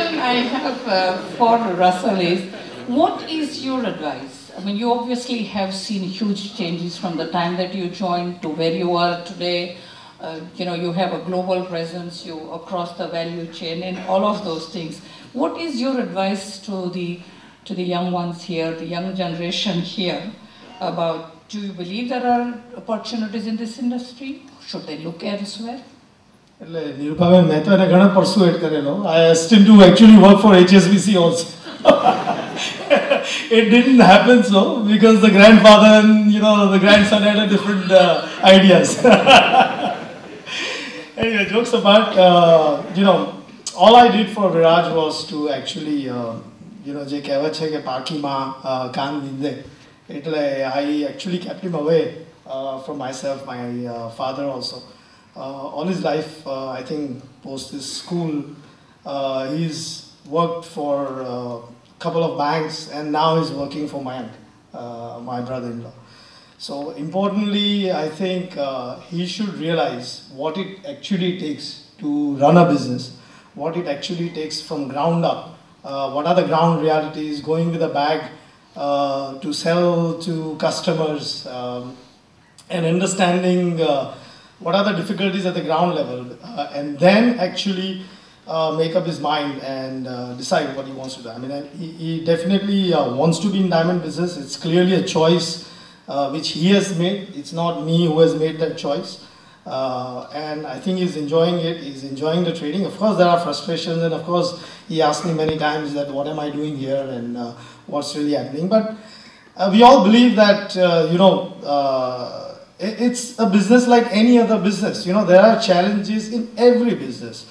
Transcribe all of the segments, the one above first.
question I have for Russell is, what is your advice? I mean, you obviously have seen huge changes from the time that you joined to where you are today. You have a global presence, you across the value chain and all of those things. What is your advice to the young ones here, the young generation here, about, do you believe there are opportunities in this industry? Should they look elsewhere? I asked him to actually work for HSBC also. It didn't happen so, because the grandfather and the grandson had a different ideas. Anyway, jokes apart, all I did for Viraj was to actually, je kehvat che ke paki ma kan dinde. I actually kept him away from myself, my father also. All his life, I think, post his school, he's worked for a couple of banks, and now he's working for my brother-in-law. So importantly, I think he should realize what it actually takes to run a business, what it actually takes from ground up, what are the ground realities, going with a bag to sell to customers, and understanding what are the difficulties at the ground level, and then actually make up his mind and decide what he wants to do. I mean, he definitely wants to be in diamond business. It's clearly a choice which he has made. It's not me who has made that choice. And I think he's enjoying it. He's enjoying the trading. Of course, there are frustrations, and of course, he asked me many times that what am I doing here and what's really happening. But we all believe that, it's a business like any other business. There are challenges in every business.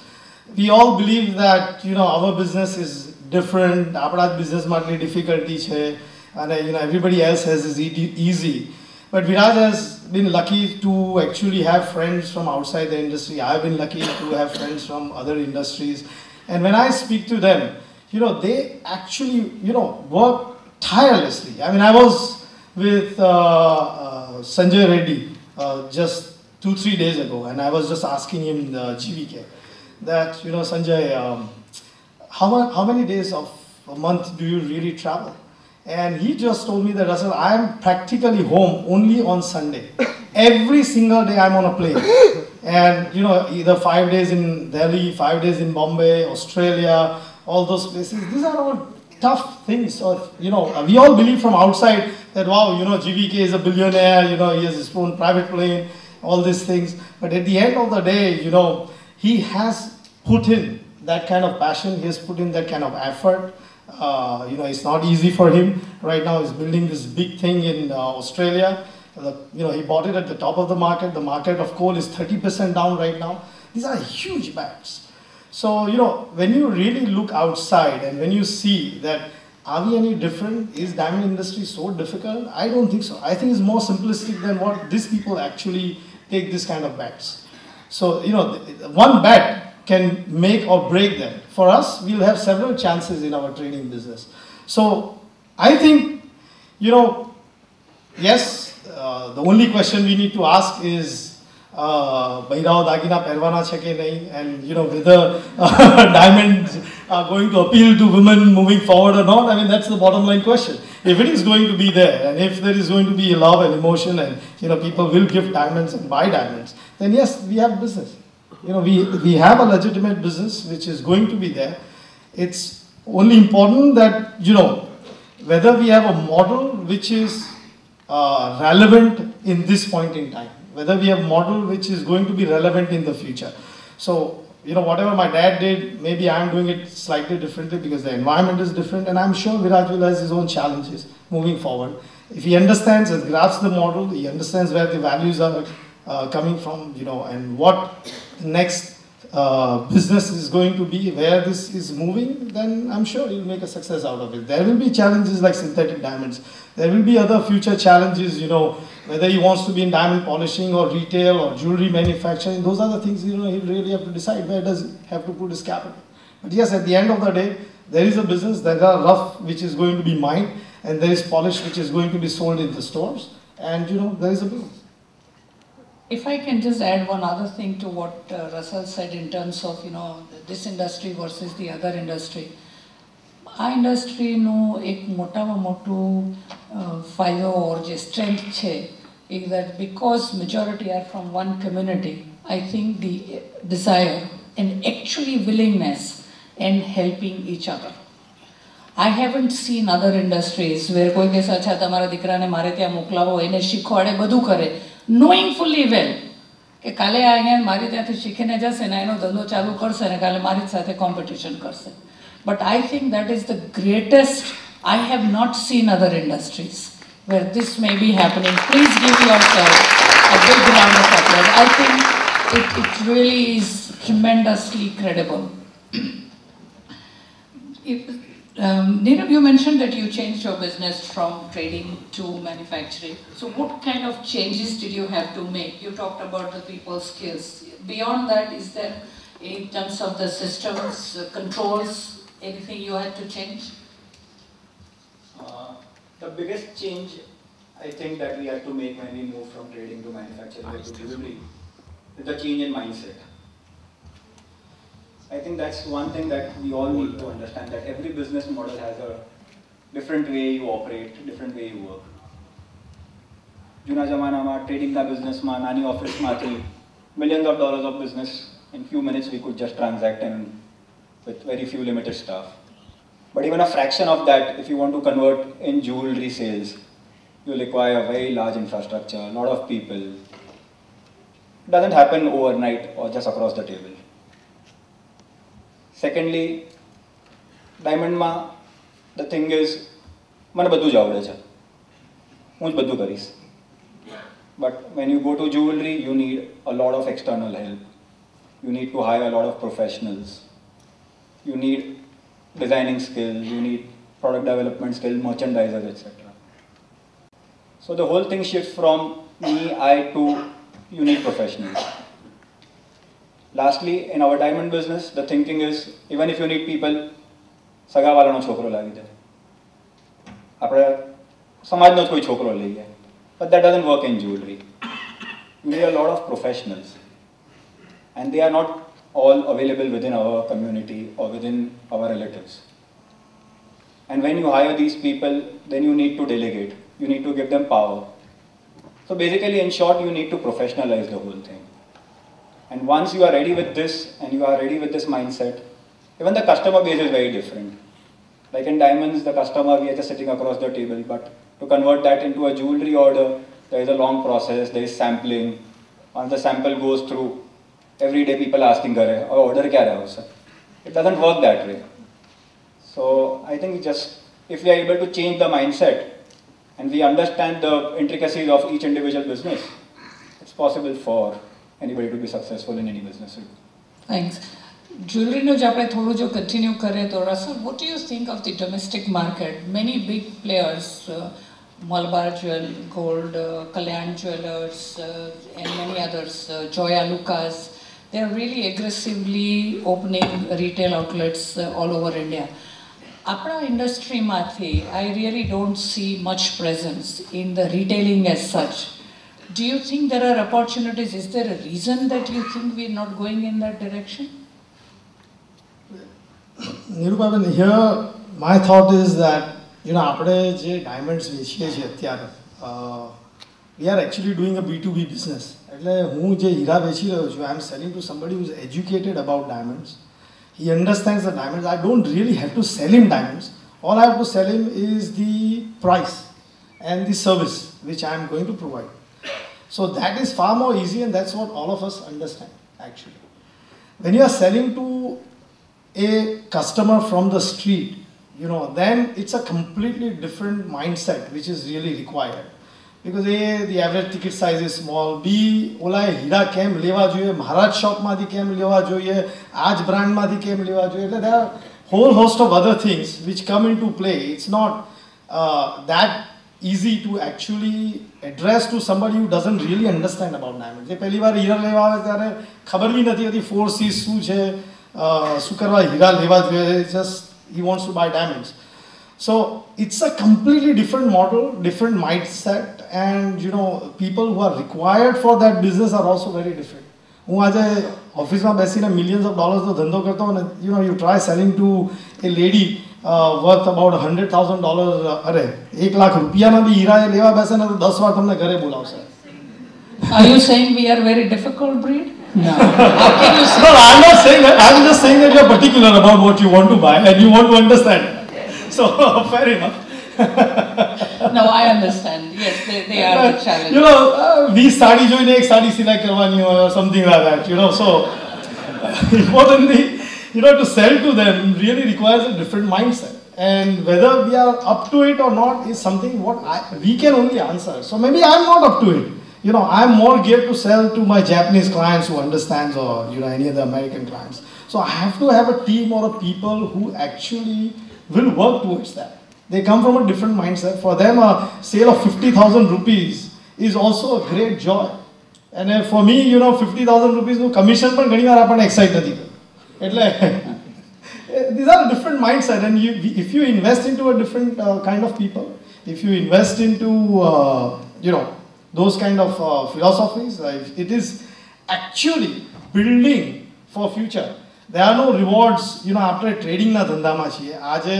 We all believe that, our business is different. Our business might be difficulty, and everybody else has is easy. But Viraj has been lucky to actually have friends from outside the industry. I've been lucky to have friends from other industries. And when I speak to them, they actually, work tirelessly. I mean, I was with Sanjay Reddy just 2-3 days ago, and I was just asking him, the GVK, that, Sanjay, how many days of a month do you really travel? And he just told me that, Russell, I am practically home only on Sunday. Every single day I'm on a plane. And, either 5 days in Delhi, 5 days in Bombay, Australia, all those places. These are all tough things. So, we all believe from outside that, wow, GVK is a billionaire, he has his own private plane, all these things. But at the end of the day, he has put in that kind of passion, he has put in that kind of effort. It's not easy for him. Right now he's building this big thing in Australia. He bought it at the top of the market. The market of coal is 30% down right now. These are huge bets. So, when you really look outside and when you see that, are we any different? Is diamond industry so difficult? I don't think so. I think it's more simplistic than what these people actually take this kind of bets. So, one bet can make or break them. For us, we'll have several chances in our trading business. So, I think, yes, the only question we need to ask is, Bairao Dagina Perwana Cheke nahi, and whether diamonds are going to appeal to women moving forward or not. I mean, that's the bottom line question. If it is going to be there, and if there is going to be love and emotion, and people will give diamonds and buy diamonds, then yes, we have business. We have a legitimate business which is going to be there. It's only important that, whether we have a model which is relevant in this point in time, whether we have a model which is going to be relevant in the future. So, whatever my dad did, maybe I'm doing it slightly differently because the environment is different, and I'm sure Viraj will have his own challenges moving forward. If he understands and grasps the model, he understands where the values are coming from, and what the next business is going to be, where this is moving, then I'm sure he'll make a success out of it. There will be challenges like synthetic diamonds. There will be other future challenges, whether he wants to be in diamond polishing or retail or jewelry manufacturing. Those are the things, he'll really have to decide where does he have to put his capital. But yes, at the end of the day, there is a business, there are rough which is going to be mined, and there is polish which is going to be sold in the stores, and there is a business. If I can just add one other thing to what Russell said in terms of, this industry versus the other industry. આ ઇન્ડસ્ટ્રીનું એક મોટામાં મોટું ફાયદો ઓર જે strength છે is that because majority are from one community, I think the desire and actually willingness in helping each other. I haven't seen other industries where કોઈ કહેશે અચ્છા તમારા દીકરાને મારે ત્યાં મોકલાવો એને શીખવાડે બધું કરે knowing fully well કે કાલે આ અહીંયા મારી ત્યાંથી શીખીને જશે ને એનો ધંધો ચાલુ કરશે ને કાલે મારી સાથે કોમ્પિટિશન કરશે. But I think that is the greatest. I have not seen other industries where this may be happening. Please give yourself a big round of applause. I think it really is tremendously credible. Nirav, you mentioned that you changed your business from trading to manufacturing. So what kind of changes did you have to make? You talked about the people skills. Beyond that, is there, in terms of the systems, controls, anything you had to change? The biggest change I think that we had to make when we moved from trading to manufacturing to delivery is the change in mindset. I think that's one thing that we all need to understand, that every business model has a different way you operate, different way you work. જૂના જમાનામાં ટ્રેડિંગના બિઝનેસમાં નાની ઓફિસમાંથી millions of dollars of business in few minutes we could just transact and with very few limited staff. But even a fraction of that, if you want to convert in jewelry sales, you require a very large infrastructure, a lot of people. It doesn't happen overnight or just across the table. Secondly, diamond ma the thing is, મને બધું જ આવડે છે, હું જ બધું કરીશ. But when you go to jewelry, you need a lot of external help. You need to hire a lot of professionals. You need designing skills, you need product development skills, merchandisers, etc. So the whole thing shifts from me, I to you need professionals. Lastly, in our diamond business, the thinking is, even if you need people, સગાવાલાનો છોકરો લાવી દે, આપણે સમાજનો જ કોઈ છોકરો લઈએ. But that doesn't work in jewelry. You need a lot of professionals, and they are not all available within our community or within our relatives. And when you hire these people, then you need to delegate. You need to give them power. So basically, in short, you need to professionalize the whole thing. And once you are ready with this, and you are ready with this mindset, even the customer base is very different. Like in diamonds, the customer, we are just sitting across the table, but to convert that into a jewelry order, there is a long process, there is sampling. Once the sample goes through, every day people asking, order kya raha ho sir? It doesn't work that way. So I think just, if we are able to change the mindset and we understand the intricacies of each individual business, it's possible for anybody to be successful in any business. Thanks. Jewelry no jaapne thodu jo continue kare to Russell, what do you think of the domestic market? Many big players, Malabar Jewel, Gold, Kalyan Jewelers, and many others, Joya Lucas, they are really aggressively opening retail outlets all over India. Apna industry mathi, I really don't see much presence in the retailing as such. Do you think there are opportunities? Is there a reason that you think we are not going in that direction? Nirubaben, here my thought is that, આપણે જે diamonds વેચીએ છીએ અત્યારે, we are actually doing a B2B business. એટલે હું જે હીરા વેચી રહ્યો છું, I am selling to somebody who is educated about diamonds. He understands the diamonds. I don't really have to sell him diamonds. All I have to sell him is the price and the service which I am going to provide. So that is far more easy, and that's what all of us understand actually. When you are selling to a customer from the street, then it's a completely different mindset which is really required. Because A, the average ticket size is small. B, ઓલા હીરા કેમ લેવા જોઈએ, મહારાજ શોપમાંથી કેમ લેવા જોઈએ, આજ બ્રાન્ડમાંથી કેમ લેવા જોઈએ. એટલે there are whole host of other things which come into play. It's not that easy to actually address to somebody who doesn't really understand about diamonds. જે પહેલી વાર હીરા લેવા આવે ત્યારે ખબર બી નથી હોતી 4C's શું છે, શું કરવા હીરા લેવા જોઈએ. Just he wants to buy diamonds. So it's a completely different model, different mindset, and people who are required for that business are also very different. હું આજે ઓફિસમાં બેસીને millions of dollars નો ધંધો કરતો અને you try selling to a lady worth about $100,000. અરે 1 લાખ રૂપિયાના બી હીરા લેવા બેસે ને તો 10 વાર તમને ઘરે બોલાવશે. Are you saying we are very difficult breed? No. How can you say? No, I'm not saying that. I'm just saying that you're particular about what you want to buy and you want to understand. So fair enough. No, I understand. Yes, they are the challenge. We sari जोईने एक साड़ी सिलाई करवानी हो or something like that. So importantly, to sell to them really requires a different mindset. And whether we are up to it or not is something what we can only answer. So maybe I'm not up to it. I'm more geared to sell to my Japanese clients who understands or any other American clients. So I have to have a team or a people who actually will work towards that. They come from a different mindset. For them, a sale of 50,000 rupees is also a great joy. And for me, 50,000 rupees no commission પણ ઘણી વાર આપણને excite નથી કરતું. એટલે these are a different mindset, and if you invest into a different kind of people, if you invest into those kind of philosophies, it is actually building for future. There are no rewards, after trading ના ધંધામાં છીએ. આજે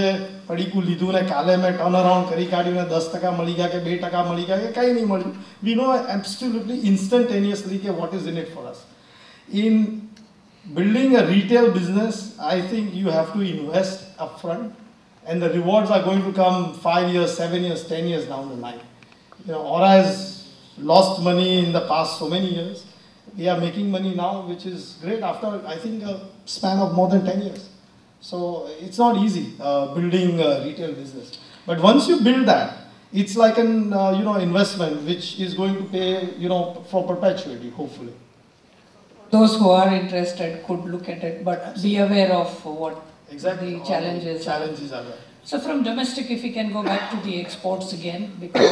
પડીકું લીધું ને કાલે મેં turn around કરી કાઢ્યું ને 10% મળી ગયા કે 2% મળી ગયા કે કંઈ નહીં મળ્યું. We know absolutely instantaneously what is in it for us. In building a retail business, I think you have to invest upfront, and the rewards are going to come 5 years, 7 years, 10 years down the line. Aura has lost money in the past so many years. We are making money now, which is great after, I think, a span of more than 10 years. So it's not easy building a retail business. But once you build that, it's like an investment which is going to pay for perpetuity, hopefully. Those who are interested could look at it, but be aware of what exactly the challenges are there. So from domestic, if we can go back to the exports again, because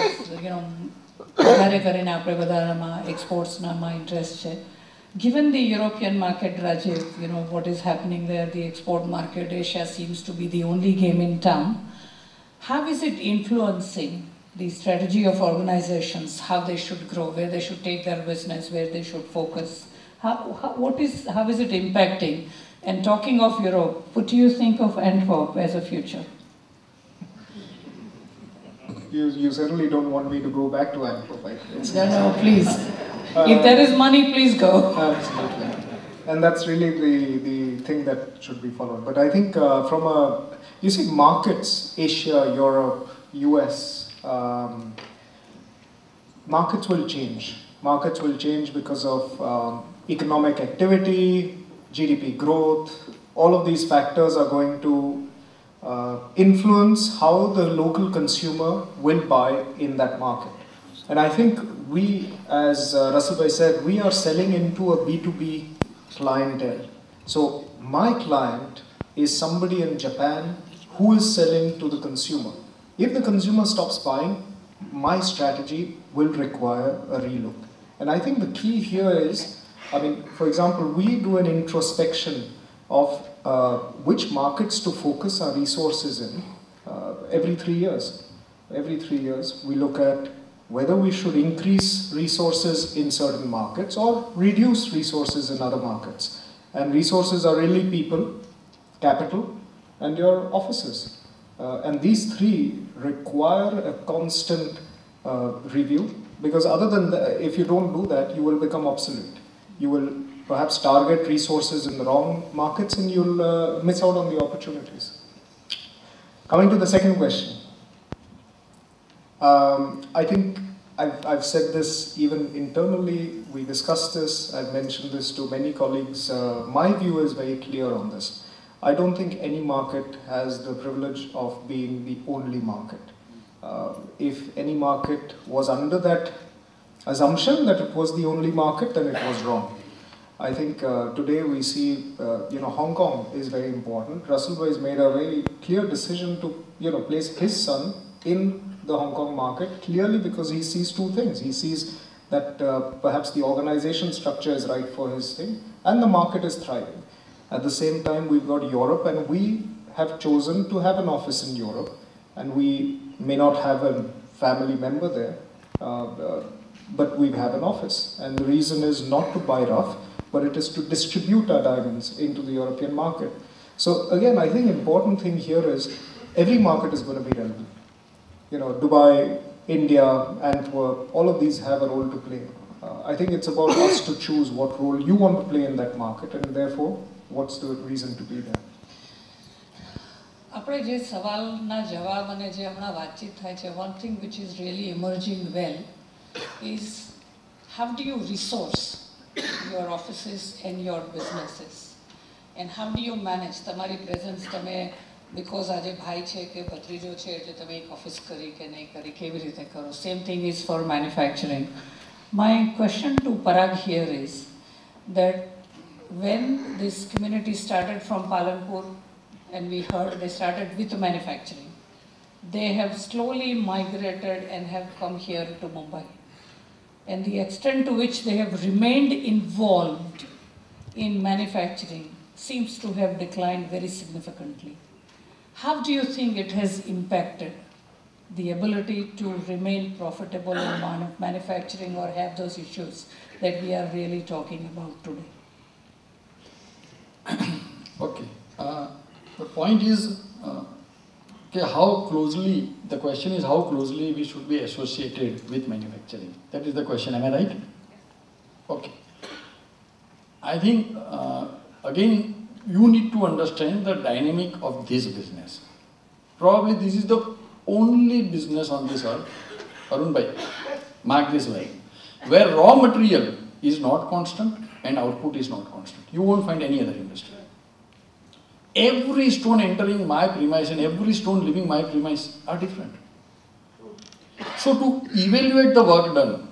વધારે કરીને આપણે બધામાં એક્સપોર્ટ્સનામાં interest છે. Given the European market, Rajiv, what is happening there, the export market, Asia seems to be the only game in town. How is it influencing the strategy of organizations, how they should grow, where they should take their business, where they should focus? How is it impacting? And talking of Europe, what do you think of Antwerp as a future? You certainly don't want me to go back to Antwerp. No, please. If there is money, please go. Absolutely. And that's really the thing that should be followed. But I think you see markets, Asia, Europe, US, markets will change. Markets will change because of economic activity, GDP growth. All of these factors are going to influence how the local consumer will buy in that market. And I think we, as Russell Bhai said, we are selling into a B2B clientele. So my client is somebody in Japan who is selling to the consumer. If the consumer stops buying, my strategy will require a relook. And I think the key here is, for example, we do an introspection of which markets to focus our resources in every 3 years. Every 3 years, we look at whether we should increase resources in certain markets or reduce resources in other markets. And resources are really people, capital, and your offices. And these three require a constant review, because other than that, if you don't do that, you will become obsolete. You will perhaps target resources in the wrong markets and you'll miss out on the opportunities. Coming to the second question. I think I've said this even internally, we discussed this, I've mentioned this to many colleagues. My view is very clear on this. I don't think any market has the privilege of being the only market. If any market was under that assumption that it was the only market, then it was wrong. I think today we see, Hong Kong is very important. Russell has made a very clear decision to, place his son in the Hong Kong market, clearly because he sees two things. He sees that perhaps the organization structure is right for his thing, and the market is thriving. At the same time, we've got Europe, and we have chosen to have an office in Europe. and we may not have a family member there, but we have an office. And the reason is not to buy rough, but it is to distribute our diamonds into the European market. So again, I think important thing here is every market is going to be relevant. You know, Dubai, India, Antwerp, all of these have a role to play. I think it's about us to choose what role you want to play in that market, and therefore, what's the reason to be there. આપણે જે સવાલના જવાબ અને જે હમણાં વાતચીત થાય છે, one thing which is really emerging well is how do you resource your offices and your businesses, and how do you manage તમારી presence તમે because આજે ભાઈ છે કે ભત્રીજો છે એટલે તમે એક ઓફિસ કરી કે નહીં કરી, કેવી રીતે કરો? Same thing is for manufacturing. My question to Parag here is that when this community started from Palanpur, and we heard they started with manufacturing, they have slowly migrated and have come here to Mumbai. And the extent to which they have remained involved in manufacturing seems to have declined very significantly. How do you think it has impacted the ability to remain profitable in manufacturing or have those issues that we are really talking about today? Okay. The point is, how closely, the question is how closely we should be associated with manufacturing. That is the question, am I right? Okay. I think, again, you need to understand the dynamic of this business. Probably this is the only business on this earth, Arun bhai, mark this line, where raw material is not constant and output is not constant. You won't find any other industry. Every stone entering my premise and every stone leaving my premise are different. So to evaluate the work done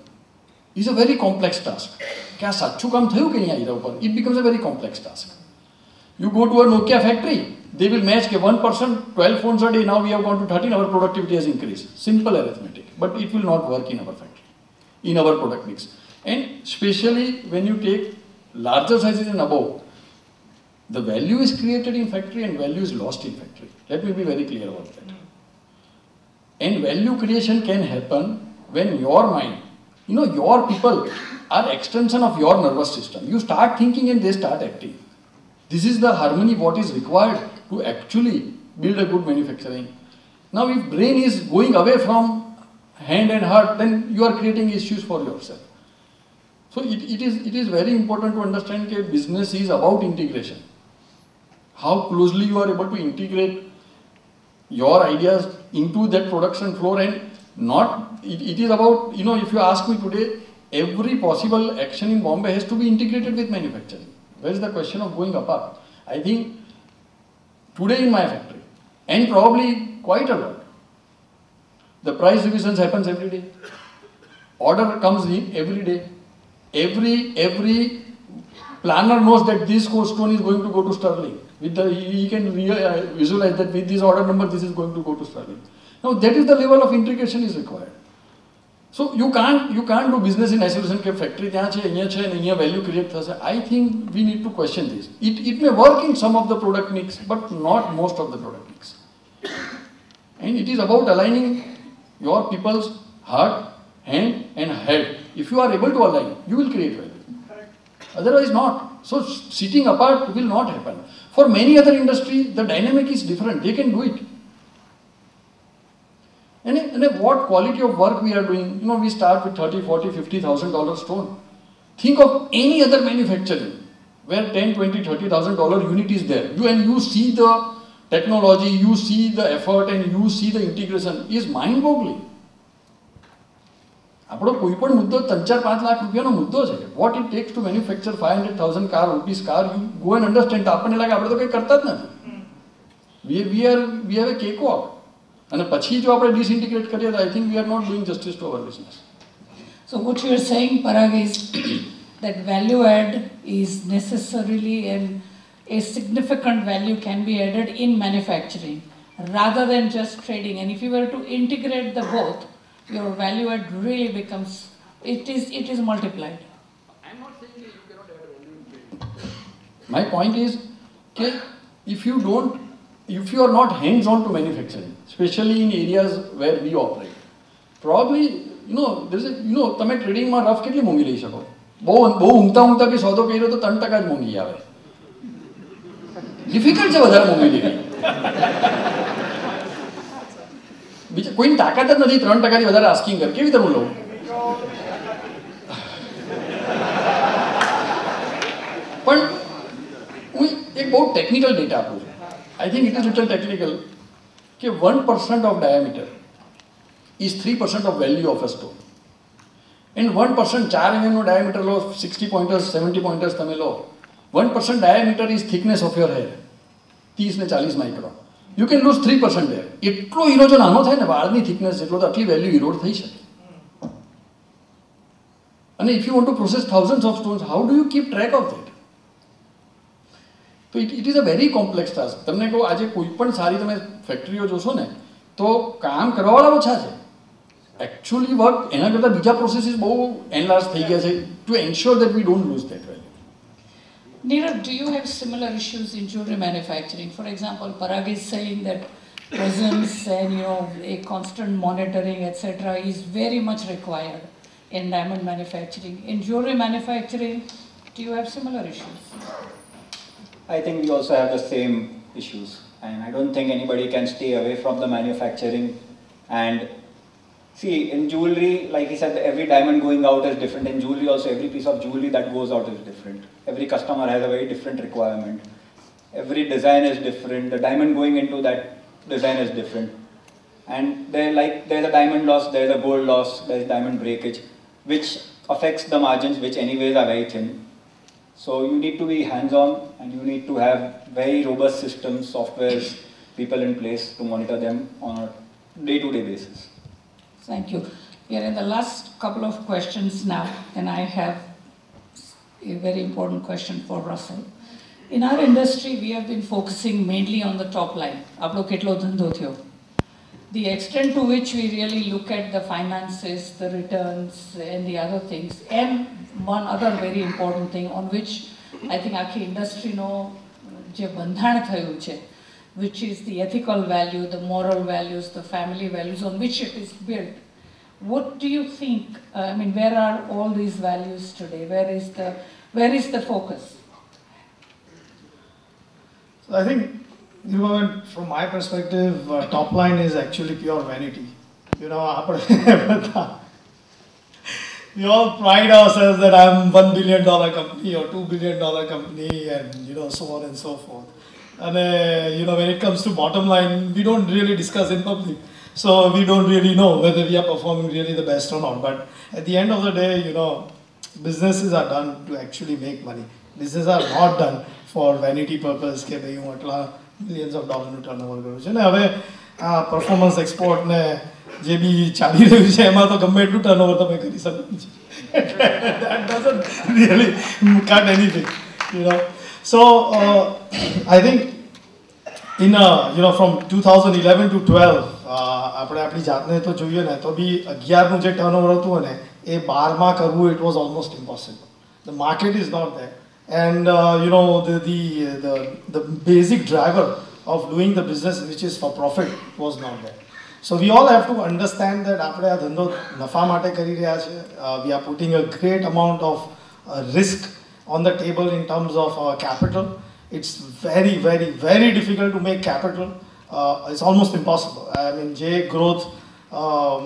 is a very complex task. Kya sachu kam thayu ke nahi aa upar? It becomes a very complex task. You go to a Nokia factory, they will match 1%, 12 phones a day, now we have gone to 13, our productivity has increased. Simple arithmetic, but it will not work in our factory, in our product mix. And especially when you take larger sizes and above, the value is created in factory and value is lost in factory. Let me be very clear about that. And value creation can happen when your mind, your people are extension of your nervous system. You start thinking and they start acting. This is the harmony what is required to actually build a good manufacturing. Now if brain is going away from hand and heart, then you are creating issues for yourself. So it is very important to understand that business is about integration. How closely you are able to integrate your ideas into that production floor, and not, it is about, if you ask me today, every possible action in Bombay has to be integrated with manufacturing. Where is the question of going apart? I think today in my factory, and probably quite a lot, the price revisions happens every day. Order comes in every day. Every planner knows that this stone is going to go to Sterling. He can visualize that with this order number, this is going to go to Sterling. Now that is the level of integration is required. So you can't do business in isolation. Ke factory ત્યાં છે, અહીંયા છે, અહીંયા value create થશે. I think we need to question this. It may work in some of the product mix, but not most of the product mix. And it is about aligning your people's heart, hand and head. If you are able to align, you will create value. Otherwise not. So sitting apart will not happen. For many other industries, the dynamic is different. They can do it. And what quality of work we are doing? We start with $30,000, $40,000, $50,000 stone. Think of any other manufacturing where $10,000, $20,000, $30,000 unit is there. You see the technology, you see the effort, and you see the integration is mind-boggling. આપણો કોઈ પણ મુદ્દો 3-4-5 લાખ રૂપિયાનો મુદ્દો છે. What it takes to manufacture 500,000 rupees car, you go and understand. તો આપણને લાગે આપણે તો કંઈ કરતા જ નથી. We have a cake walk. અને પછી જો આપણે ડિસઇન્ટિગ્રેટ કરીએ તો I think we are not doing justice to our business. So what you are saying, Parag, is that value add is necessarily, and a significant value can be added in manufacturing rather than just trading. And if you were to integrate the both, your value add really becomes, it is multiplied. I'm not saying that you cannot add value in trade. My point is, if you don't if you are not hands-on to manufacturing, especially in areas where we operate, probably, તમે ટ્રેડિંગમાં rough કેટલી મોંઘી લઈ શકો? બહુ ઊંઘતા બી સોદો કર્યો તો 3% જ મોંઘી આવે. ડિફિકલ્ટ છે વધારે મોંઘી લેવી. બીજા કોઈની તાકાત જ નથી 3%થી વધારે આસ્કિંગ કર. કેવી રીતે હું લઉં? પણ હું એક બહુ ટેકનિકલ ડેટા આપું છું. I think it is little technical. कि 1% of diameter is 3% of value of a stone. And 1% 4 mm no diameter low, 60 pointers, 70 pointers तमे लो. 1% diameter is thickness of your hair. 30 ને 40 micron. You can lose 3% there. એટલો hero જો નાનો થાય ને વાળની thickness જેટલો તો આટલી value erode થઈ શકે. અને if you want to process thousands of stones, how do you keep track of that? તો it is a very complex task. તમને કહું, આજે કોઈ પણ સારી તમે ફેક્ટરીઓ જોશો ને તો કામ કરવાવાળા ઓછા છે. એકચ્યુઅલી વર્ક એના કરતાં બીજા પ્રોસેસીસ બહુ એનલાર્જ થઈ ગયા છે to ensure that we don't lose that value. Neerav, do you have similar issues in jewelry manufacturing? For example, Parag is saying that presence and a constant monitoring, etc., is very much required in diamond manufacturing. In jewelry manufacturing, do you have similar issues? I think we also have the same issues, and I don't think anybody can stay away from the manufacturing. And see, in jewelry, like he said, every diamond going out is different. In jewelry also, every piece of jewelry that goes out is different. Every customer has a very different requirement. Every design is different. The diamond going into that design is different. And there's a diamond loss, there's a gold loss, there's diamond breakage, which affects the margins, which anyways are very thin. So you need to be hands-on, and you need to have very robust systems, softwares, people in place to monitor them on a day-to-day basis. Thank you. We are in the last couple of questions now, and I have a very important question for Russell. In our industry, we have been focusing mainly on the top line. Apno ketlo dhando thyo. The extent to which we really look at the finances, the returns, and the other things, and one other very important thing on which I think આખી ઇન્ડસ્ટ્રીનો જે બંધાણ થયું છે, which is the ethical value, the moral values, the family values on which it is built. What do you think? I mean, where are all these values today? Where is the focus? So I think, from my perspective, top line is actually pure vanity. We all pride ourselves that I'm $1 billion company or $2 billion company, and so on and so forth. And when it comes to bottom line, we don't really discuss in public, so we don't really know whether we are performing really the best or not. But at the end of the day, businesses are done to actually make money. Businesses are not done for vanity purpose. કે ભાઈ હું આટલા millions of dollars નું turnover કરું છું. ને હવે performance export ને જે બી ચાલી રહ્યું છે એમાં તો ગમે એટલું ટર્નઓવર તમે કરી શકો છો. That doesn't really cut anything, So I think from 2011 to 12 આપણે આપણી જાતને તો જોઈએ ને તો બી 11નું જે ટર્નઓવર હતું ને એ 12માં કરવું, it was almost impossible. The market is not there, and the basic driver of doing the business, which is for profit, was not there. So we all have to understand that આપણે આ ધંધો નફા માટે કરી રહ્યા છે. We are putting a great amount of risk on the table in terms of our capital. It's very, very, very difficult to make capital. It's almost impossible. I mean, growth,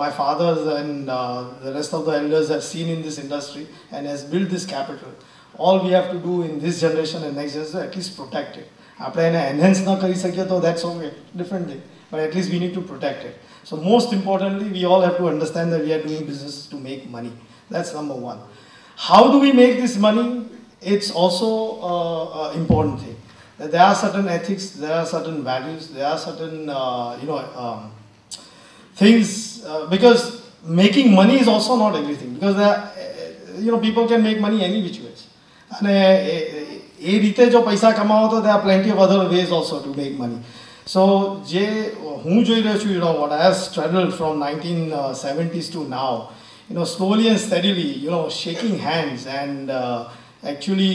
my fathers and the rest of the elders have seen in this industry and has built this capital. All we have to do in this generation and next generation is at least protect it. આપણે એને enhance ન કરી શકીએ તો that's okay, different thing. But at least we need to protect it. So most importantly, we all have to understand that we are doing business to make money. That's number one. How do we make this money? It's also an important thing. There are certain ethics, there are certain values, there are certain things, because making money is also not everything. Because people can make money any which ways. અને એ રીતે જો પૈસા કમાવો તો there are plenty of other ways also to make money. So જે હું જોઈ રહ્યો છું, what I have straddled from 1970s to now, slowly and steadily, shaking hands and actually,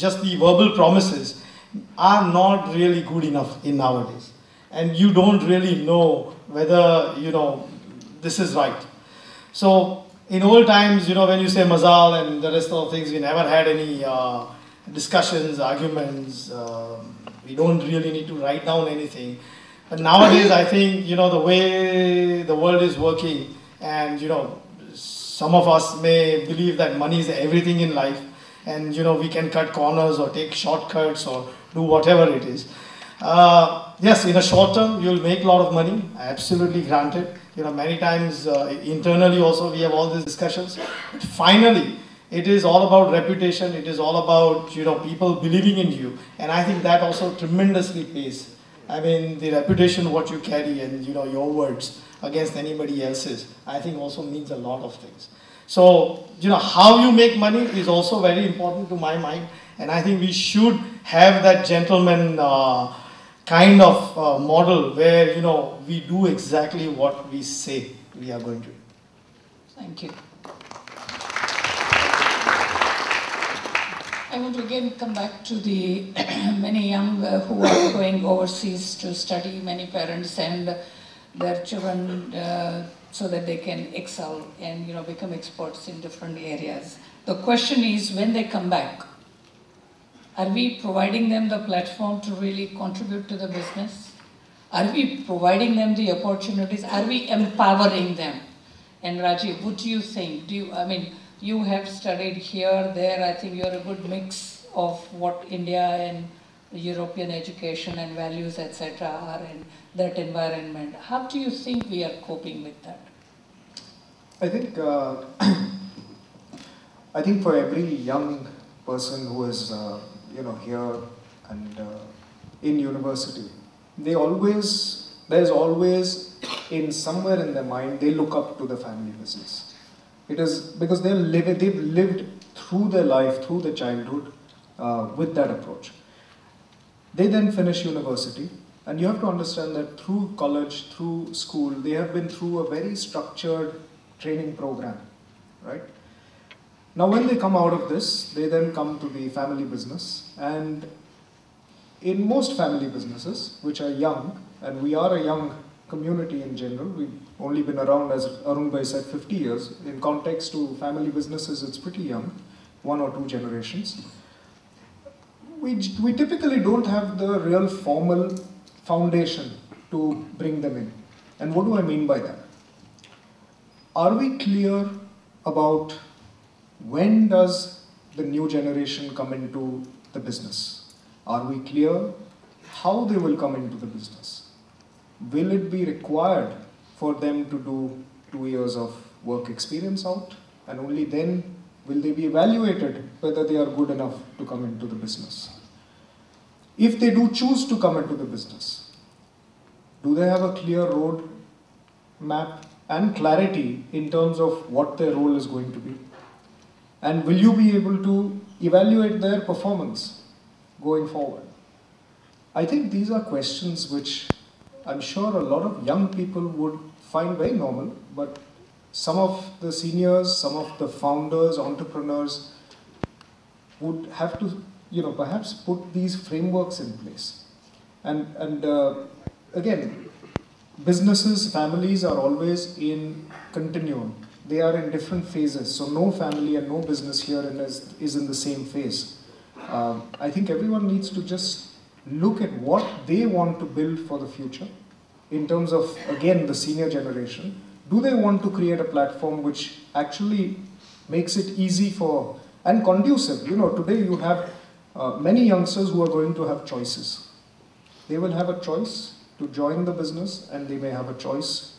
just the verbal promises are not really good enough in nowadays. And you don't really know whether, this is right. So in old times, when you say mazal and the rest of the things, we never had any discussions, arguments. We don't really need to write down anything. But nowadays, I think, the way the world is working, and, some of us may believe that money is everything in life, and, we can cut corners or take shortcuts or do whatever it is. Yes, in a short term, you'll make a lot of money, absolutely granted. Many times internally also we have all these discussions. But finally, it is all about reputation. It is all about, people believing in you. And I think that also tremendously pays. I mean, the reputation, what you carry and, your words against anybody else's, I think also means a lot of things. So, how you make money is also very important to my mind. And I think we should have that gentleman kind of model where, we do exactly what we say we are going to do. Thank you. I want to again come back to the many young who are going overseas to study, many parents send their children so that they can excel and become experts in different areas. The question is, when they come back, are we providing them the platform to really contribute to the business? Are we providing them the opportunities? Are we empowering them? And Rajiv, what do you think? You have studied here, there. I think you're a good mix of what India and European education and values, etc., are in that environment. How do you think we are coping with that? I think for every young person who is here and in university, there's always in somewhere in their mind they look up to the family business. It is because they've lived through their life, through their childhood, with that approach. They then finish university, and you have to understand that through college, through school, they have been through a very structured training program, right? Now when they come out of this, they then come to the family business, and in most family businesses, which are young, and we are a young community in general, we've only been around, as Arun Bhai said, 50 years. In context to family businesses, it's pretty young, 1 or 2 generations. We typically don't have the real formal foundation to bring them in. And what do I mean by that? Are we clear about when does the new generation come into the business? Are we clear how they will come into the business? Will it be required for them to do 2 years of work experience out, and only then will they be evaluated whether they are good enough to come into the business? If they do choose to come into the business, do they have a clear road map and clarity in terms of what their role is going to be? And will you be able to evaluate their performance going forward? I think these are questions which I'm sure a lot of young people would find very normal, but some of the seniors, some of the founders, entrepreneurs would have to, perhaps put these frameworks in place. And again, businesses, families are always in continuum. They are in different phases, so no family and no business here is in the same phase. I think everyone needs to just look at what they want to build for the future in terms of, again, the senior generation. Do they want to create a platform which actually makes it easy for and conducive? Today you have many youngsters who are going to have choices. They will have a choice to join the business, and they may have a choice,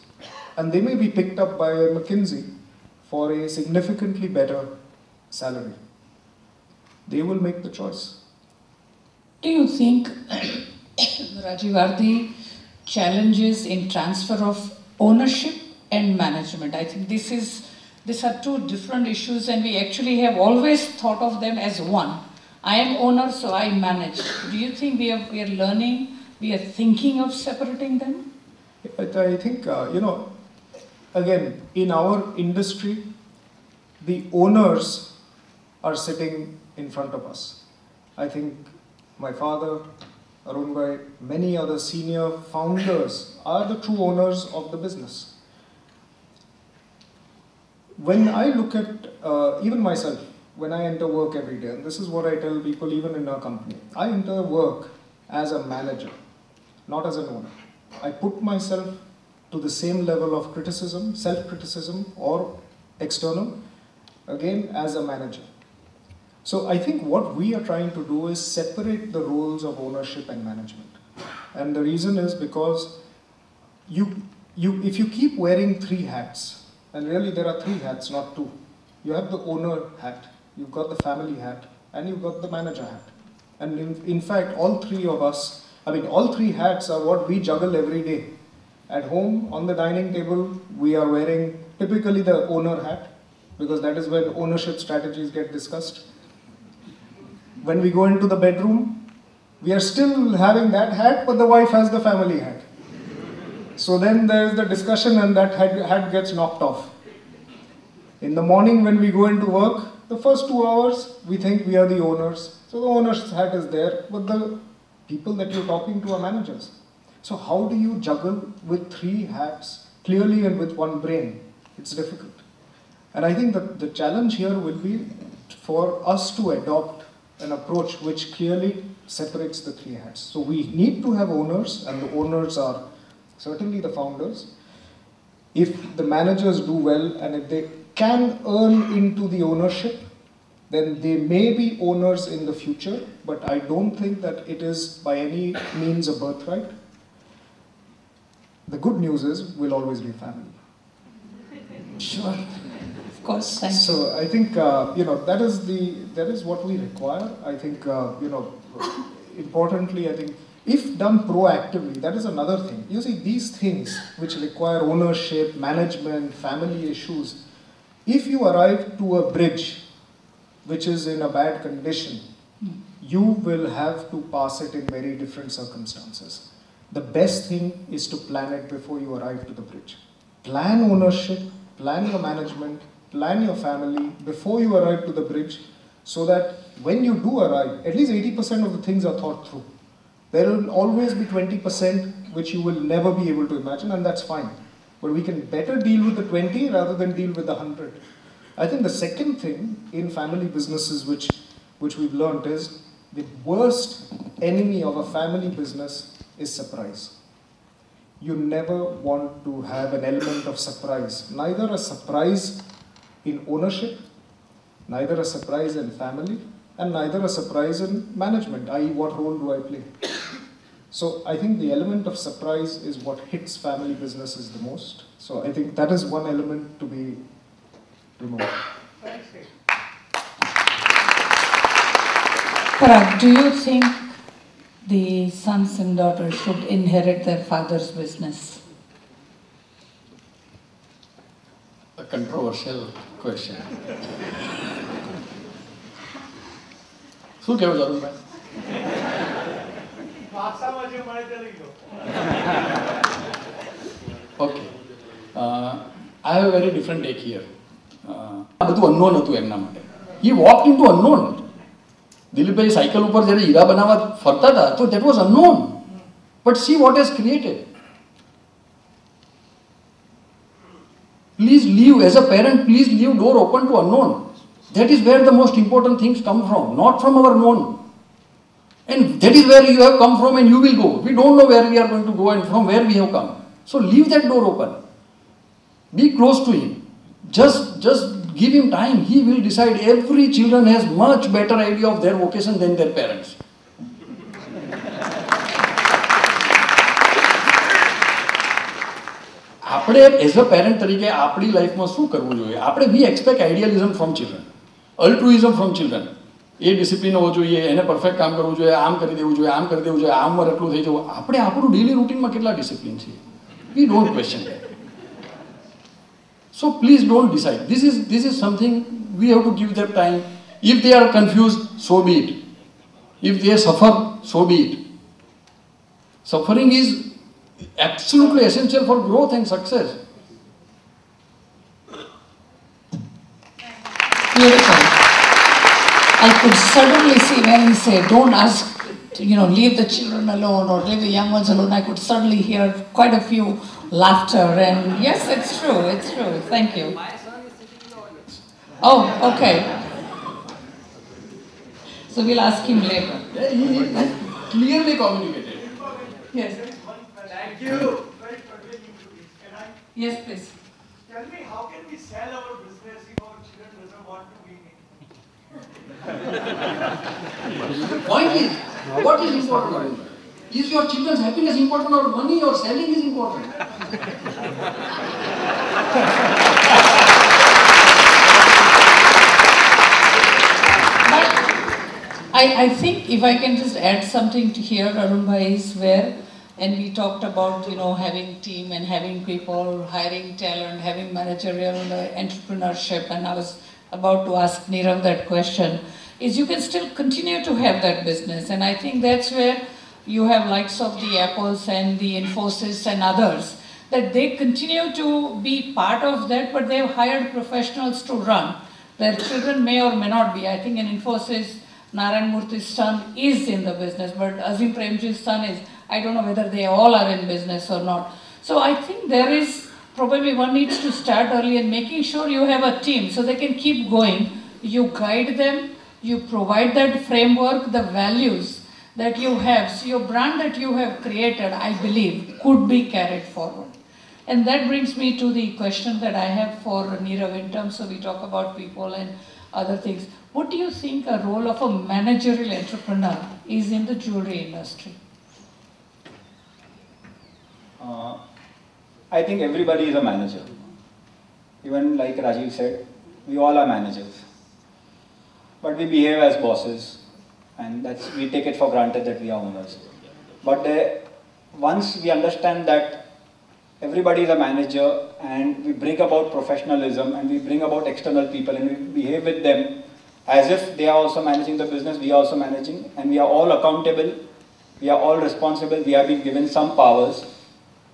and they may be picked up by a McKinsey for a significantly better salary. They will make the choice. Do you think, Rajiv, are the challenges in transfer of ownership and management? I think these are two different issues, and we actually have always thought of them as one. I am owner, so I manage. Do you think we are learning, we are thinking of separating them? But I think, again, in our industry, the owners are sitting in front of us. I think My father, Arun Bhai, many other senior founders are the true owners of the business. When I look at, even myself, when I enter work every day, and this is what I tell people even in our company, I enter work as a manager, not as an owner. I put myself to the same level of criticism, self-criticism or external, again as a manager. So I think what we are trying to do is separate the roles of ownership and management. And the reason is because if you keep wearing 3 hats, and really there are 3 hats, not 2. You have the owner hat, you've got the family hat, and you've got the manager hat. And in fact, all 3 of us, all 3 hats are what we juggle every day. At home, on the dining table, we are wearing typically the owner hat, because that is when ownership strategies get discussed. When we go into the bedroom, we are still having that hat, but the wife has the family hat. So then there is the discussion and that hat gets knocked off. In the morning when we go into work, the first 2 hours, we think we are the owners. So the owner's hat is there, but the people that you're talking to are managers. So how do you juggle with 3 hats clearly and with one brain? It's difficult. And I think that the challenge here will be for us to adopt an approach which clearly separates the 3 hats. So we need to have owners, and the owners are certainly the founders. If the managers do well and if they can earn into the ownership, then they may be owners in the future, but I don't think that it is by any means a birthright. The good news is we'll always be a family. Sure. Of course, thank you. So I think that is what we require. I think importantly, I think if done proactively, that is another thing. You see, these things which require ownership, management, family issues, if you arrive to a bridge which is in a bad condition, you will have to pass it in very different circumstances. The best thing is to plan it before you arrive to the bridge. Plan ownership, plan your management, plan your family before you arrive to the bridge, so that when you do arrive, at least 80% of the things are thought through. There will always be 20% which you will never be able to imagine, and that's fine. But we can better deal with the 20 rather than deal with the 100. I think the second thing in family businesses which we've learned is the worst enemy of a family business is surprise. You never want to have an element of surprise. Neither a surprise in ownership, neither a surprise in family, and neither a surprise in management, i.e. what role do I play? So I think the element of surprise is what hits family businesses the most. So I think that is one element to be removed. Parag, do you think the sons and daughters should inherit their father's business? A controversial question. શું કહેવું જરૂર okay I have a very different take here. આ બધું unknown હતું એમના માટે. He walked into unknown. Dilipbhai cycle ઉપર જ્યારે હીરા બનાવવા ફરતા હતા તો that was unknown. But see what has created. Please leave, as a parent, please leave door open to unknown. That is where the most important things come from, not from our known. And that is where you have come from and you will go. We don't know where we are going to go and from where we have come. So leave that door open. Be close to him. Just give him time. He will decide. Every children has much better idea of their vocation than their parents. આપણે as a parent તરીકે આપણી લાઈફમાં શું કરવું જોઈએ? આપણે we expect idealism from children, altruism from children. એ discipline હોવો જોઈએ, એને પરફેક્ટ કામ કરવું જોઈએ, આમ કરી દેવું જોઈએ, આમ કરી દેવું જોઈએ, આમ વાર એટલું થઈ જવું. આપણે આપણું ડેલી રૂટીનમાં કેટલા ડિસિપ્લિન છીએ? We don't question that. So please don't decide. This is something we have to give them time. If they are confused, so be it. If they suffer, so be it. Suffering is absolutely essential for growth and success. Beautiful. I could suddenly see when he said, don't ask leave the children alone or leave the young ones alone, I could suddenly hear quite a few laughter. And yes, it's true, it's true. Thank you. My son is sitting in the audience. Oh, okay. So we'll ask him later. Yeah, he clearly communicated. Yes. Thank you. Very pervading to this. Can I? Yes, please. Tell me, how can we sell our business if our children doesn't want to be in it? The point is, what is important? Is your children's happiness important or money or selling is important? I think if I can just add something to here, Arun Bhai, is where, and we talked about, having team and having people, hiring talent, having managerial entrepreneurship, and I was about to ask Nirav that question, is you can still continue to have that business. And I think that's where you have likes of the Apples and the Infosys and others, that they continue to be part of that, but they've hired professionals to run. Their children may or may not be. I think in Infosys, Narayan Murthy's son is in the business, but Azim Premji's son is, I don't know whether they all are in business or not. So I think there is, probably one needs to start early and making sure you have a team so they can keep going. You guide them, you provide that framework, the values that you have. So your brand that you have created, I believe, could be carried forward. And that brings me to the question that I have for Nirav in terms of we talk about people and other things. What do you think a role of a managerial entrepreneur is in the jewelry industry? I think everybody is a manager. Even like Rajiv said, we all are managers. But we behave as bosses, and we take it for granted that we are owners. But once we understand that everybody is a manager and we bring about professionalism and we bring about external people and we behave with them as if they are also managing the business, we are also managing, and we are all accountable, we are all responsible, we have been given some powers,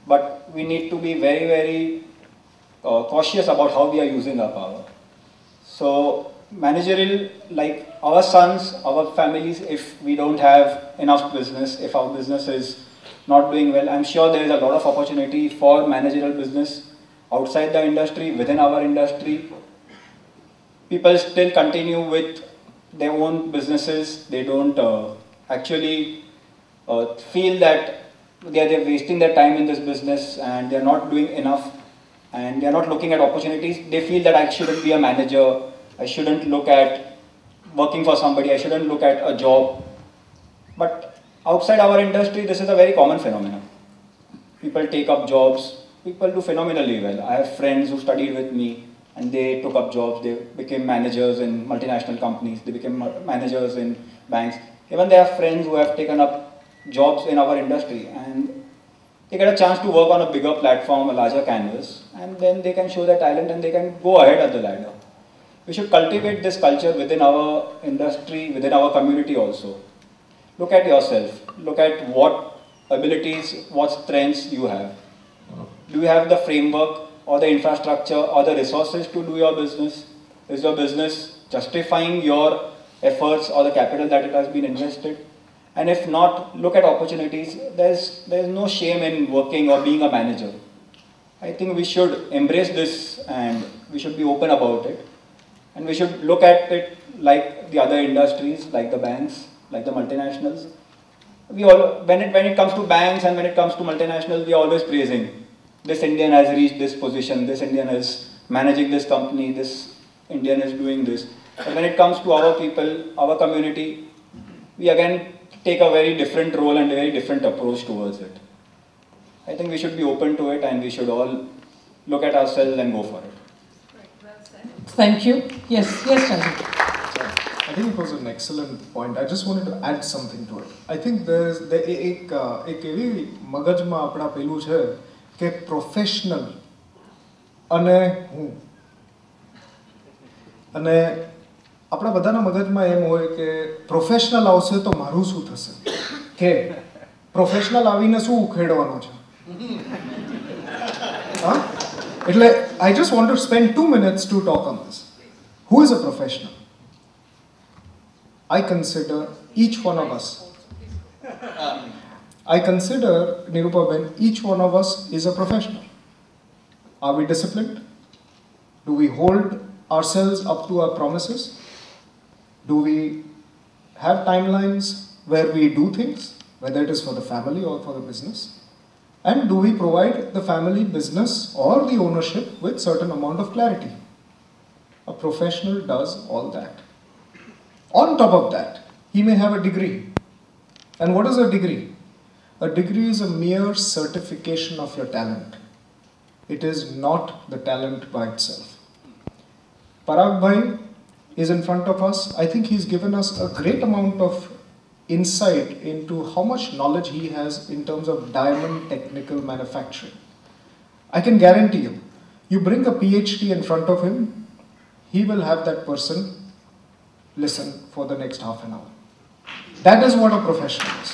but we need to be very, very cautious about how we are using our power. So managerial, like our sons, our families, if we don't have enough business, if our business is not doing well, I'm sure there is a lot of opportunity for managerial business outside the industry, within our industry. People still continue with their own businesses. They don't actually feel that they're wasting their time in this business and they're not doing enough and they're not looking at opportunities. They feel that I shouldn't be a manager, I shouldn't look at working for somebody, I shouldn't look at a job. But outside our industry, this is a very common phenomenon. People take up jobs, people do phenomenally well. I have friends who studied with me and they took up jobs, they became managers in multinational companies, they became managers in banks. Even they have friends who have taken up jobs in our industry and they get a chance to work on a bigger platform, a larger canvas, and then they can show their talent and they can go ahead at the ladder. We should cultivate this culture within our industry, within our community also. Look at yourself, look at what abilities, what strengths you have. Do you have the framework or the infrastructure or the resources to do your business? Is your business justifying your efforts or the capital that it has been invested? And if not, look at opportunities. There's no shame in working or being a manager. I think we should embrace this and we should be open about it. And we should look at it like the other industries, like the banks, like the multinationals. When it comes to banks and when it comes to multinationals, we are always praising. This Indian has reached this position, this Indian is managing this company, this Indian is doing this. But when it comes to our people, our community, we again take a very different role and a very different approach towards it. I think we should be open to it and we should all look at ourselves and go for it. Thank you. Yes, Rajiv. I think it was an excellent point. I just wanted to add something to it. I think there's એક એવી મગજમાં આપણા પેલું છે કે professional અને હું અને આપણા બધાના મગજમાં એમ હોય કે પ્રોફેશનલ આવશે તો મારું શું થશે કે પ્રોફેશનલ આવીને શું ઉખેડવાનો છે હા એટલે I just want to spend 2 minutes to talk on this. Who is a professional? I consider each one of us I consider, Nirupa, each one of us is a professional. Are we disciplined? Do we hold ourselves up to our promises? Do we have timelines where we do things, whether it is for the family or for the business? And do we provide the family, business or the ownership with certain amount of clarity? A professional does all that. On top of that, he may have a degree. And what is a degree? A degree is a mere certification of your talent. It is not the talent by itself. Parag Bhai is in front of us. I think he's given us a great amount of insight into how much knowledge he has in terms of diamond technical manufacturing. I can guarantee you, you bring a PhD in front of him, he will have that person listen for the next half an hour. That is what a professional is.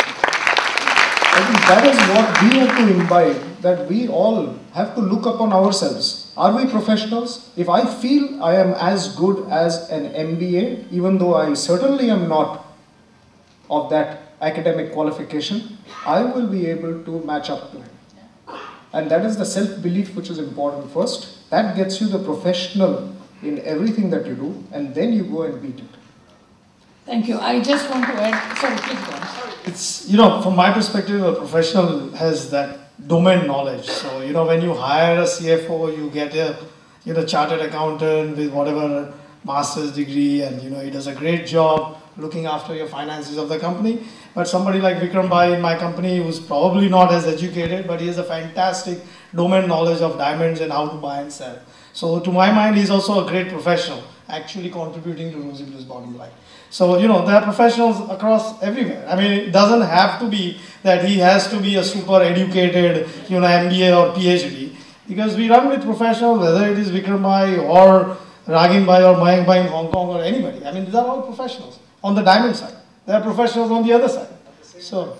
I think that is what we have to imbibe, that we all have to look upon ourselves. Are we professionals? If I feel I am as good as an MBA, even though I certainly am not of that academic qualification, I will be able to match up to him. And that is the self-belief which is important first. That gets you the professional in everything that you do, and then you go and beat it. Thank you. I just want to add, sorry, please go on. It's, from my perspective, a professional has that domain knowledge. So, when you hire a CFO, you get a, chartered accountant with whatever master's degree, and, he does a great job looking after your finances of the company. But somebody like Vikram Bhai in my company, who's probably not as educated, but he has a fantastic domain knowledge of diamonds and how to buy and sell. So to my mind, he's also a great professional, actually contributing to Rosy Blue's bottom line. So, there are professionals across everywhere. I mean, it doesn't have to be that he has to be a super educated, MBA or PhD. Because we run with professionals, whether it is Vikram Bhai or Ragin Bhai or Mayank Bhai in Hong Kong or anybody. I mean, these are all professionals on the diamond side. There are professionals on the other side. So,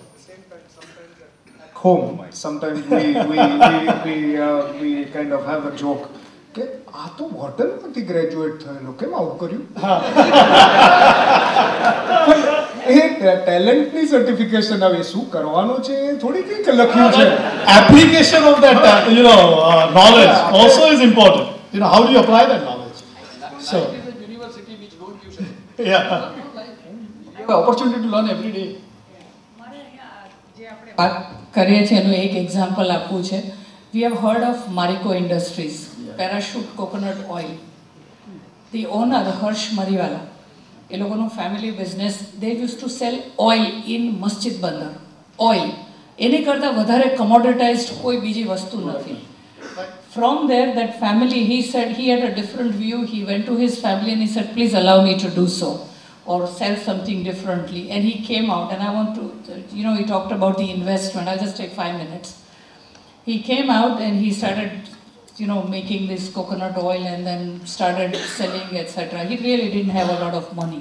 at home, sometimes we kind of have a joke. કે આ તો હોટલમાંથી graduate થયેલો કેમ આવું કર્યું પણ એ ટેલેન્ટની certification આવે શું કરવાનો છે એ થોડી કંઈક લખ્યું છે application of that knowledge also is important. How do you apply that knowledge? So life is a university which don't use it. Yeah, You have opportunity to learn every day. વાત કરીએ છીએ એનું એક એક્ઝામ્પલ આપવું છે. We have heard of Marico Industries, parachute coconut oil. The owner, Harsh Mariwala, એ લોકોનું family business, they used to sell oil in Masjid Bandar. Oil. એની કરતાં વધારે commoditized કોઈ બીજી વસ્તુ નથી. From there, that family, he said he had a different view. He went to his family and he said, please allow me to do so or sell something differently. And he came out, and I want to, he talked about the investment. I'll just take 5 minutes. He came out and he started, making this coconut oil and then started selling, etc. He really didn't have a lot of money.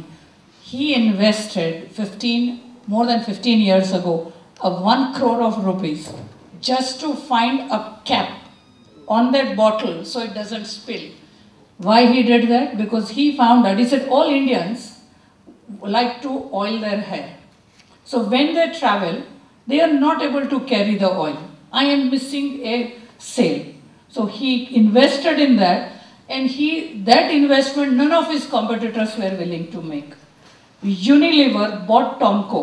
He invested more than 15 years ago, 1 crore of rupees just to find a cap on that bottle so it doesn't spill. Why he did that? Because he found that, he said all Indians like to oil their hair. So when they travel, they are not able to carry the oil. I am missing a sale. So he invested in that, and that investment none of his competitors were willing to make. Unilever bought Tomco,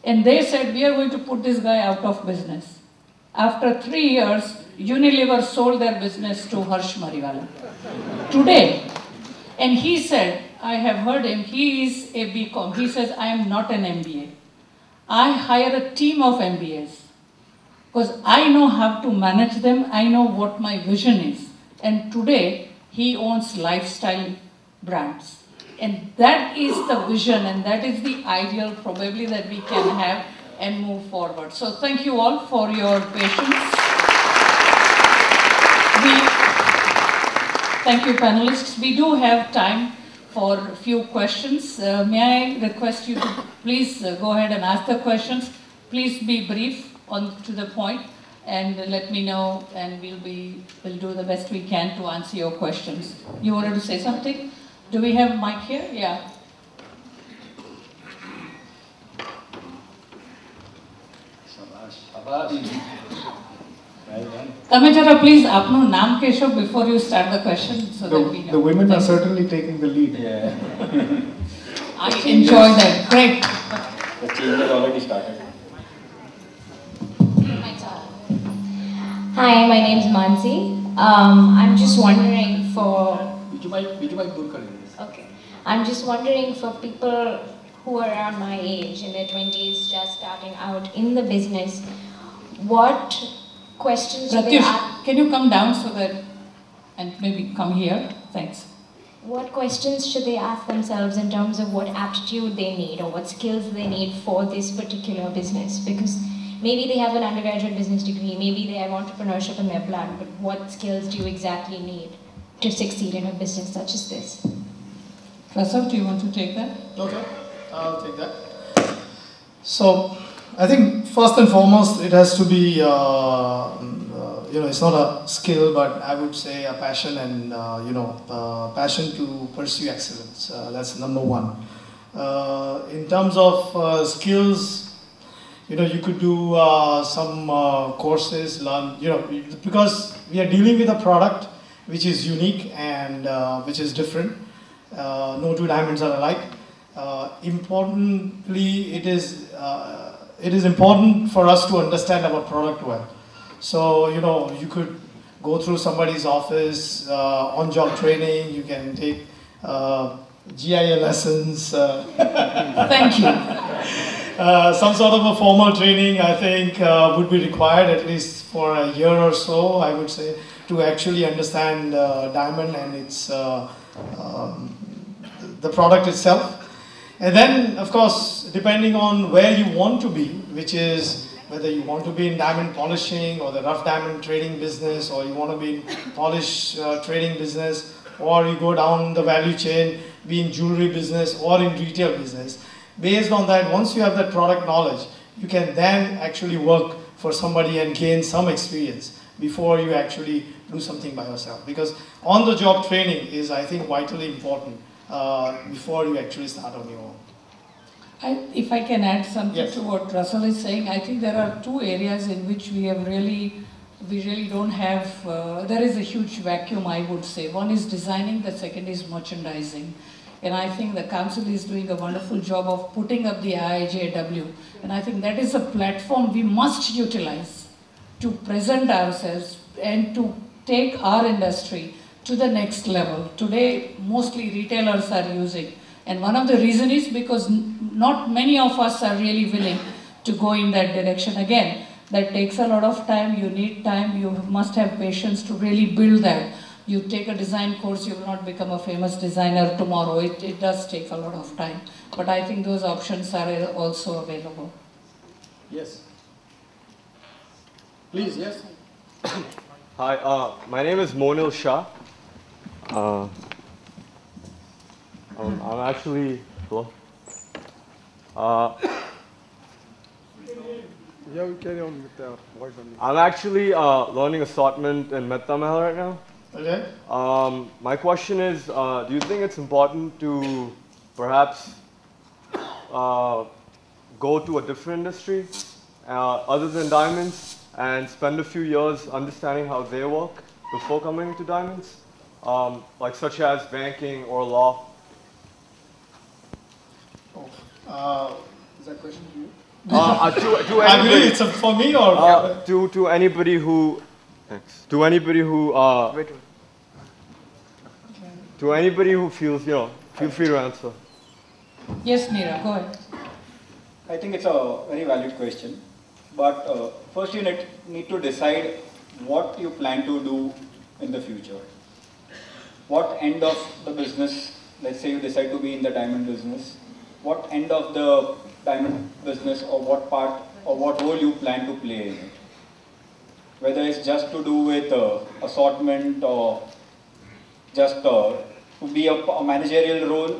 and they said, we are going to put this guy out of business. After 3 years, Unilever sold their business to Harsh Mariwala. Today, and he said, I have heard him, he is a BCom. He says, I am not an MBA. I hire a team of MBAs. Because I know how to manage them, I know what my vision is. And today, he owns lifestyle brands. And that is the vision, and that is the ideal probably that we can have and move forward. So thank you all for your patience. Thank you, panelists. We do have time for a few questions. May I request you to please go ahead and ask the questions. Please be brief, to the point, and let me know, and we'll do the best we can to answer your questions. You wanted to say something? Do we have mic here? Yeah. તમે જરા please આપનું નામ કહેશો before you start the question so that we know. The women are Thank you. certainly taking the lead. Yeah. I enjoy that. Great. The change has already started. Hi, my name is Mansi. I'm just wondering for okay. I'm just wondering for people who are around my age, in their 20s, just starting out in the business, what questions should they Pratyush, ask? can you come down so that, and maybe come here? Thanks. What questions should they ask themselves in terms of what aptitude they need or what skills they need for this particular business? Because maybe they have an undergraduate business degree, maybe they have entrepreneurship in their blood, but what skills do you exactly need to succeed in a business such as this? Prasad, do you want to take that? Okay, I'll take that. So, I think first and foremost, it has to be, it's not a skill, but I would say a passion and, passion to pursue excellence. That's number one. In terms of skills, you could do some courses, learn, because we are dealing with a product which is unique and which is different. No two diamonds are alike. Importantly, it is important for us to understand our product well. So, you could go through somebody's office, on-job training, you can take GIA lessons. Thank you. Some sort of a formal training, I think, would be required at least for a year or so, I would say, to actually understand diamond and its the product itself. And then, of course, depending on where you want to be, which is whether you want to be in diamond polishing or the rough diamond trading business, or you want to be in polish trading business, or you go down the value chain, be in jewelry business or in retail business. Based on that, once you have that product knowledge, you can then actually work for somebody and gain some experience before you actually do something by yourself. Because on-the-job training is, I think, vitally important before you actually start on your own. If I can add something Yes. to what Russell is saying, I think there are two areas in which we really don't have, there is a huge vacuum, I would say. One is designing, the second is merchandising. And I think the council is doing a wonderful job of putting up the IIJW. And I think that is a platform we must utilize to present ourselves and to take our industry to the next level. Today, mostly retailers are using. And one of the reasons is because not many of us are really willing to go in that direction. Again, that takes a lot of time, you need time, you must have patience to really build that. You take a design course, you will not become a famous designer tomorrow. It does take a lot of time. But I think those options are also available. Yes. Please, yes. Hi, my name is Monil Shah. I'm actually, hello? Yeah, we carry on with our voice only. I'm actually learning assortment in Metta Mahal right now. Okay? My question is, do you think it's important to perhaps go to a different industry other than diamonds and spend a few years understanding how they work before coming into diamonds, like such as banking or law? Is that question to you? To I believe anybody, it's for me or... to anybody who, thanks. To anybody who, to anybody who feels, feel free to answer. Yes, Neera, go ahead. I think it's a very valid question. But first you need to decide what you plan to do in the future. What end of the business, let's say you decide to be in the diamond business, what end of the diamond business or what part or what role you plan to play in it. Whether it's just to do with assortment or just to be a managerial role,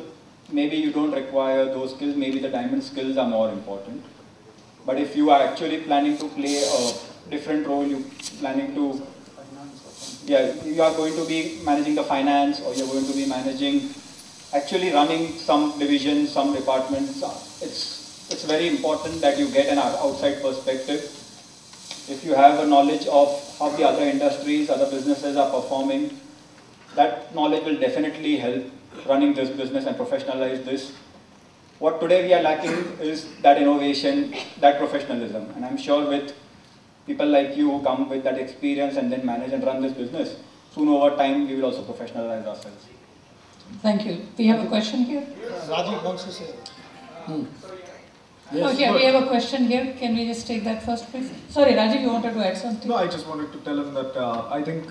maybe you don't require those skills, maybe the diamond skills are more important. But if you are actually planning to play a different role, you are going to be managing the finance, or you're going to be managing, actually running some divisions, some departments. It's very important that you get an outside perspective if you have a knowledge of how the other industries, other businesses are performing, that knowledge will definitely help running this business and professionalize this. What today we are lacking is that innovation, that professionalism. And I'm sure with people like you who come with that experience and then manage and run this business, soon over time we will also professionalize ourselves. Thank you. We have a question here. Rajiv wants to say. Yes, Oh, yeah, we have a question here. Can we just take that first, please? Sorry, Rajiv, you wanted to add something? No, I just wanted to tell him that I think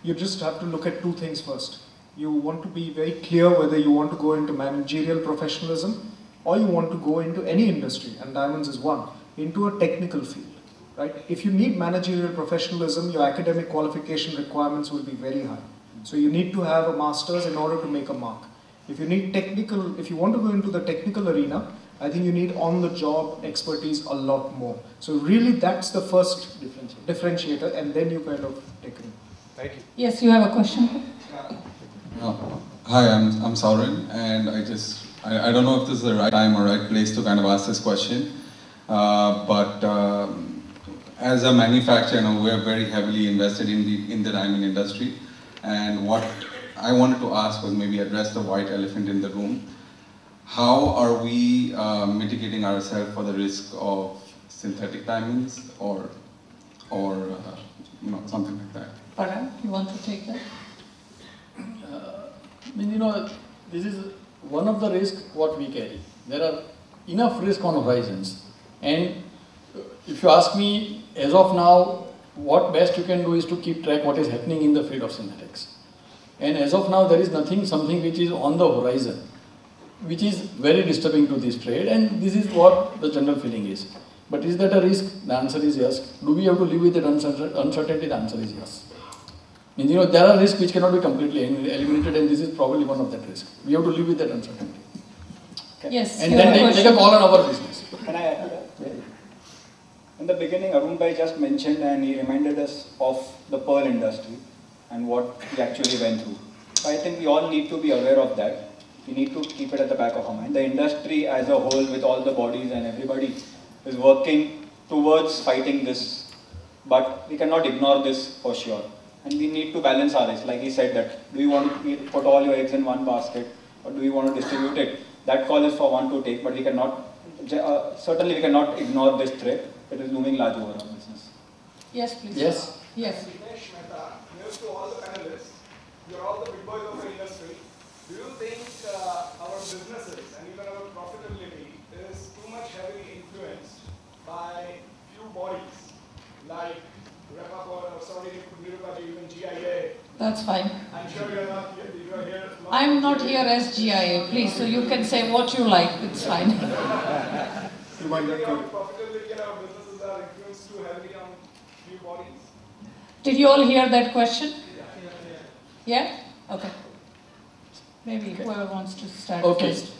you just have to look at two things first. You want to be very clear whether you want to go into managerial professionalism or you want to go into any industry, and diamonds is one, into a technical field. Right? If you need managerial professionalism, your academic qualification requirements will be very high. So you need to have a master's in order to make a mark. If you need technical, if you want to go into the technical arena, I think you need on-the-job expertise a lot more. So really, that's the first differentiator, and then you kind of take it. Thank you. Yes, you have a question. Hi, I'm Saurin, and I don't know if this is the right time or right place to kind of ask this question, but as a manufacturer, we are very heavily invested in the diamond industry, and what I wanted to ask was maybe address the white elephant in the room. How are we mitigating ourselves for the risk of synthetic diamonds or something like that? Paran, you want to take that? This is one of the risks what we carry. There are enough risk on horizons, and if you ask me, as of now, what best you can do is to keep track what is happening in the field of synthetics. And as of now, there is something which is on the horizon, which is very disturbing to this trade, and this is what the general feeling is. But is that a risk? The answer is yes. Do we have to live with that uncertainty? The answer is yes. There are risks which cannot be completely eliminated, and this is probably one of that risk. We have to live with that uncertainty. Okay. Yes. And then take a call on our business. Can I add to that? Yeah. In the beginning, Arun Bhai just mentioned and he reminded us of the pearl industry and what we actually went through. I think we all need to be aware of that. We need to keep it at the back of our mind. The industry as a whole, with all the bodies and everybody, is working towards fighting this. But we cannot ignore this for sure. And we need to balance our risk. Like he said that, do you want to put all your eggs in one basket or do you want to distribute it? That call is for one to take, but we cannot, certainly we cannot ignore this threat. It is looming large over our business. Yes, please. Yes. Yes. Dinesh Mehta, news to all the panelists, you're all the big boys of the industry. Do you think our businesses and even our profitability is too much heavily influenced by few bodies like Repapor or sorry, even GIA? That's fine. I'm sure you're not here. You are here. I'm not here as GIA, please, so you can say what you like. It's fine. You might get profitability in our businesses are influenced too heavily on few bodies. Did you all hear that question? Yeah? Okay. Maybe whoever wants to start first.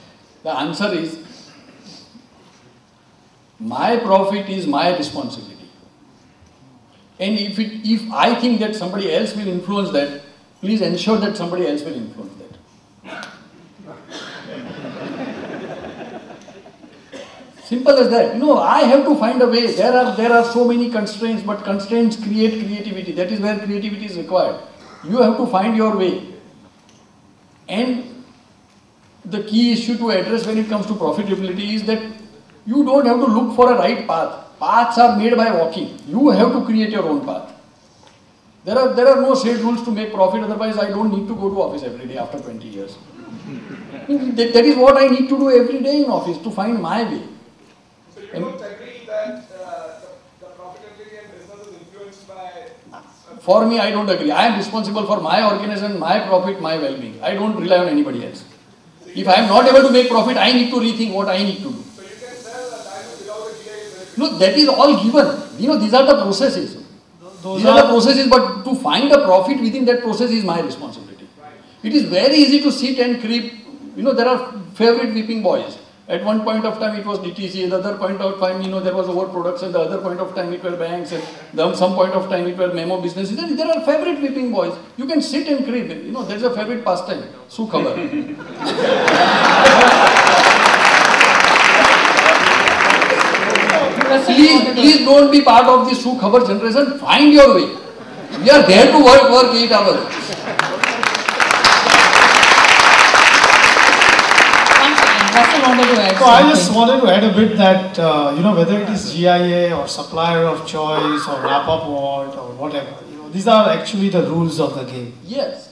The answer is, my profit is my responsibility. And if I think that somebody else will influence that, please ensure that somebody else will influence that. Simple as that. I have to find a way. There are so many constraints, but constraints create creativity. That is where creativity is required. You have to find your way. And the key issue to address when it comes to profitability is that you don't have to look for a right path. Paths are made by walking. You have to create your own path. There are no set rules to make profit, otherwise I don't need to go to office every day after 20 years. That is what I need to do every day in office, to find my way. So you don't agree that the profitability and business is influenced by... For me, I don't agree. I am responsible for my organization, my profit, my well-being. I don't rely on anybody else. If I am not able to make profit, I need to rethink what I need to do. So you can sell a diamond without a GIA. No, that is all given. These are the processes. These are the processes, but to find a profit within that process is my responsibility. It is very easy to sit and creep. There are favorite weeping boys. At one point of time it was DTC, at the other point of time, there was overproduction, the other point of time it were banks, and then some point of time it were memo businesses. There are favorite weeping boys. You can sit and creep. There is a favorite pastime. Su khabar. please don't be part of this Shu Khabar generation. Find your way. We are there to work 8 hours. So I just wanted to add a bit that, whether it is GIA or supplier of choice or wrap-up vault or whatever, these are actually the rules of the game. Yes.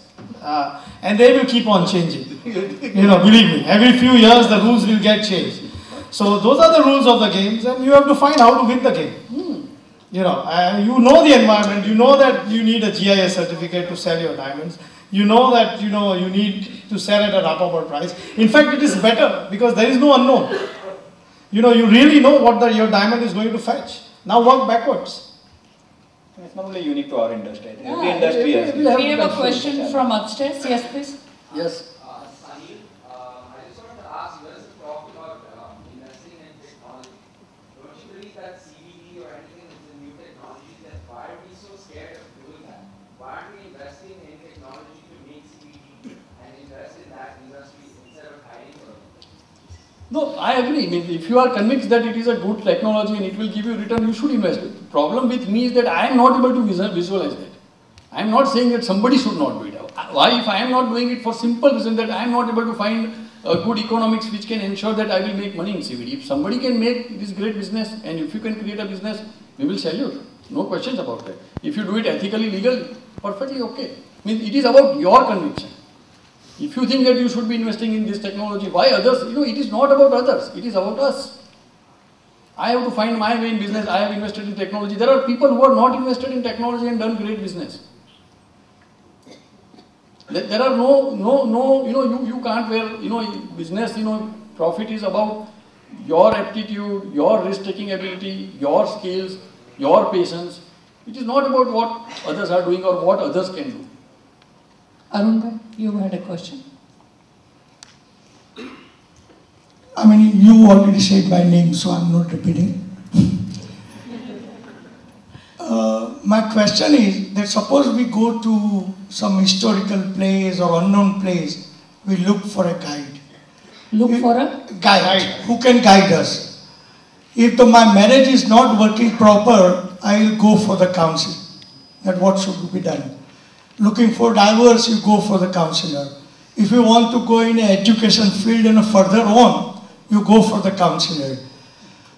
And they will keep on changing. Believe me, every few years the rules will get changed. So those are the rules of the games, and you have to find how to win the game. You know the environment, you know that you need a GIA certificate to sell your diamonds. You know that you need to sell at a wrap-up price. In fact, it is better because there is no unknown. You really know what your diamond is going to fetch. Now work backwards. It's not only unique to our industry. Every industry has. We have a question from upstairs. Yes, please. Yes. No, I agree. If you are convinced that it is a good technology and it will give you return, you should invest. The problem with me is that I am not able to visualize that. I am not saying that somebody should not do it. Why? If I am not doing it for simple reason that I am not able to find good economics which can ensure that I will make money in CBD. If somebody can make this great business and if you can create a business, we will salute. No questions about that. If you do it ethically, legally, perfectly okay. It is about your conviction. If you think that you should be investing in this technology, why others? It is not about others, it is about us. I have to find my way in business, I have invested in technology. There are people who are not invested in technology and done great business. There are you can't wear, business, profit is about your aptitude, your risk-taking ability, your skills, your patience. It is not about what others are doing or what others can do. Arun, you had a question. You already said my name, so I'm not repeating. My question is that suppose we go to some historical place or unknown place, we look for a guide. Look for a guide who can guide us. If my marriage is not working proper, I will go for the counsel. That what should be done. Looking for divorce, you go for the counselor. If you want to go in an education field and further on, you go for the counselor.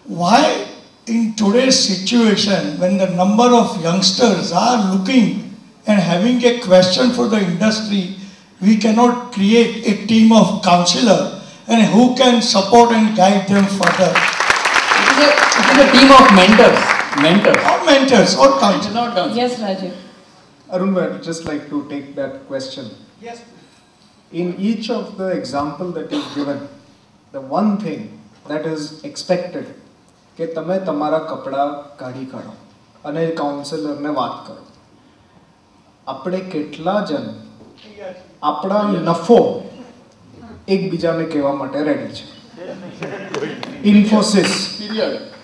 Why in today's situation, when the number of youngsters are looking and having a question for the industry, we cannot create a team of counselor and who can support and guide them further? It is a team of mentors. Or mentors or counselors. Yes, Rajiv. Arun, I'd just like to take that question. Yes. In each of the example that you've given, the one thing that is expected કે તમે તમારા કપડા કાઢી કાઢો અને કાઉન્સેલરને વાત કરો. આપણે કેટલા જણ આપણા નફો એકબીજાને કહેવા માટે રેડી છે? Infosys,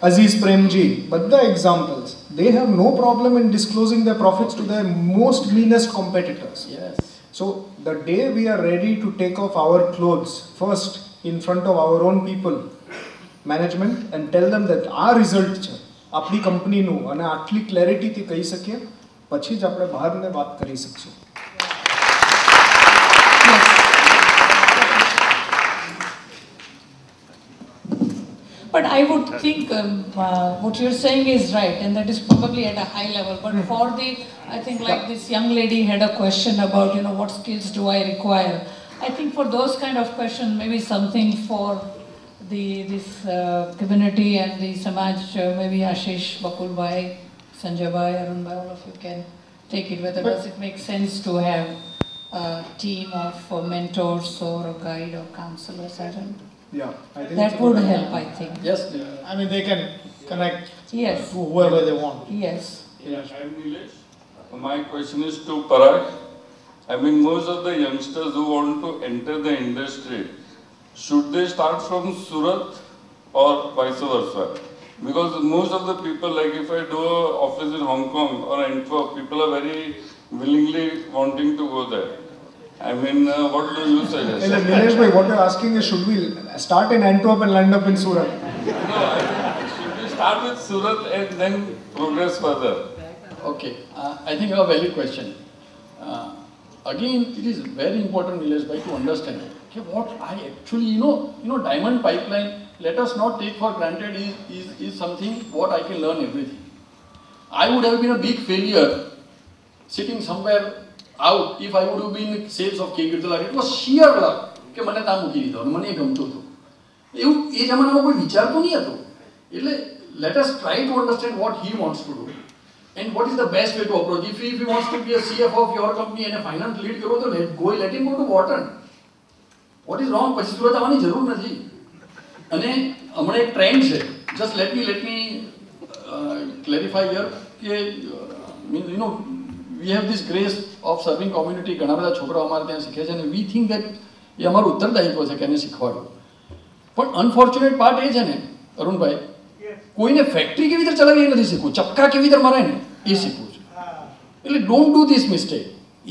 Aziz Premji, બધા examples, they have no problem in disclosing their profits to their most meanest competitors. Yes. So the day we are ready to take off our clothes first in front of our own people, management, and tell them that our result છે આપણી કંપનીનું અને આટલી ક્લેરિટીથી કહી શકીએ, પછી જ આપણે બહારને વાત કરી શકશું. But I would think what you're saying is right, and that is probably at a high level. But for I think like this young lady had a question about, what skills do I require? I think for those kind of questions, maybe something for this community and the Samaj, maybe Ashish, Bakul Bhai, Sanjay Bhai, Arun Bhai, all of you can take it. Whether does it make sense to have a team of mentors or a guide or counselors? I don't know. Yeah, I think that would help, I think. Yes. They can connect yes. to whoever they want. Yes. Yes. I'm Nilesh. My question is to Parag. Most of the youngsters who want to enter the industry, should they start from Surat or vice versa? Because most of the people, like if I do an office in Hong Kong or Antwerp, people are very willingly wanting to go there. What do you suggest? Nilesh bhai, what you're asking is, should we start in Antwerp and land up in Surat? No, should we start with Surat and then progress further? Okay, I think a valid question. Again, it is very important, Nilesh bhai, to understand okay, what I actually, diamond pipeline, let us not take for granted is something what I can learn everything. I would have been a big failure sitting somewhere out if I would have been in sales of cake. It was sheer luck કે મને ત્યાં મૂકી દીધો અને મને એ ગમતું હતું એવું એ જમાનામાં કોઈ વિચારતું નહીં હતું એટલે let us try to understand what he wants to do and what is the best way to approach. If he wants to be a CFO of your company and a finance lead કરો તો let him go to Wharton. What is wrong? પછી સુરત આવવાની જરૂર નથી અને હમણાં એક trend છે just let me clarify here કે we have this grace of serving community. ઘણા બધા છોકરાઓ અમારે ત્યાં શીખે છે અને we think that એ અમારું ઉત્તરદાયિત્વ છે કે એને શીખવાડવું. પણ અનફોર્ચ્યુનેટ પાર્ટ એ છે ને અરુણભાઈ, કોઈને ફેક્ટરી કેવી રીતે ચલાવી એ નથી શીખવું, ચક્કા કેવી રીતે મરાય ને એ શીખવું છે. એટલે ડોન્ટ ડુ ધીસ મિસ્ટેક.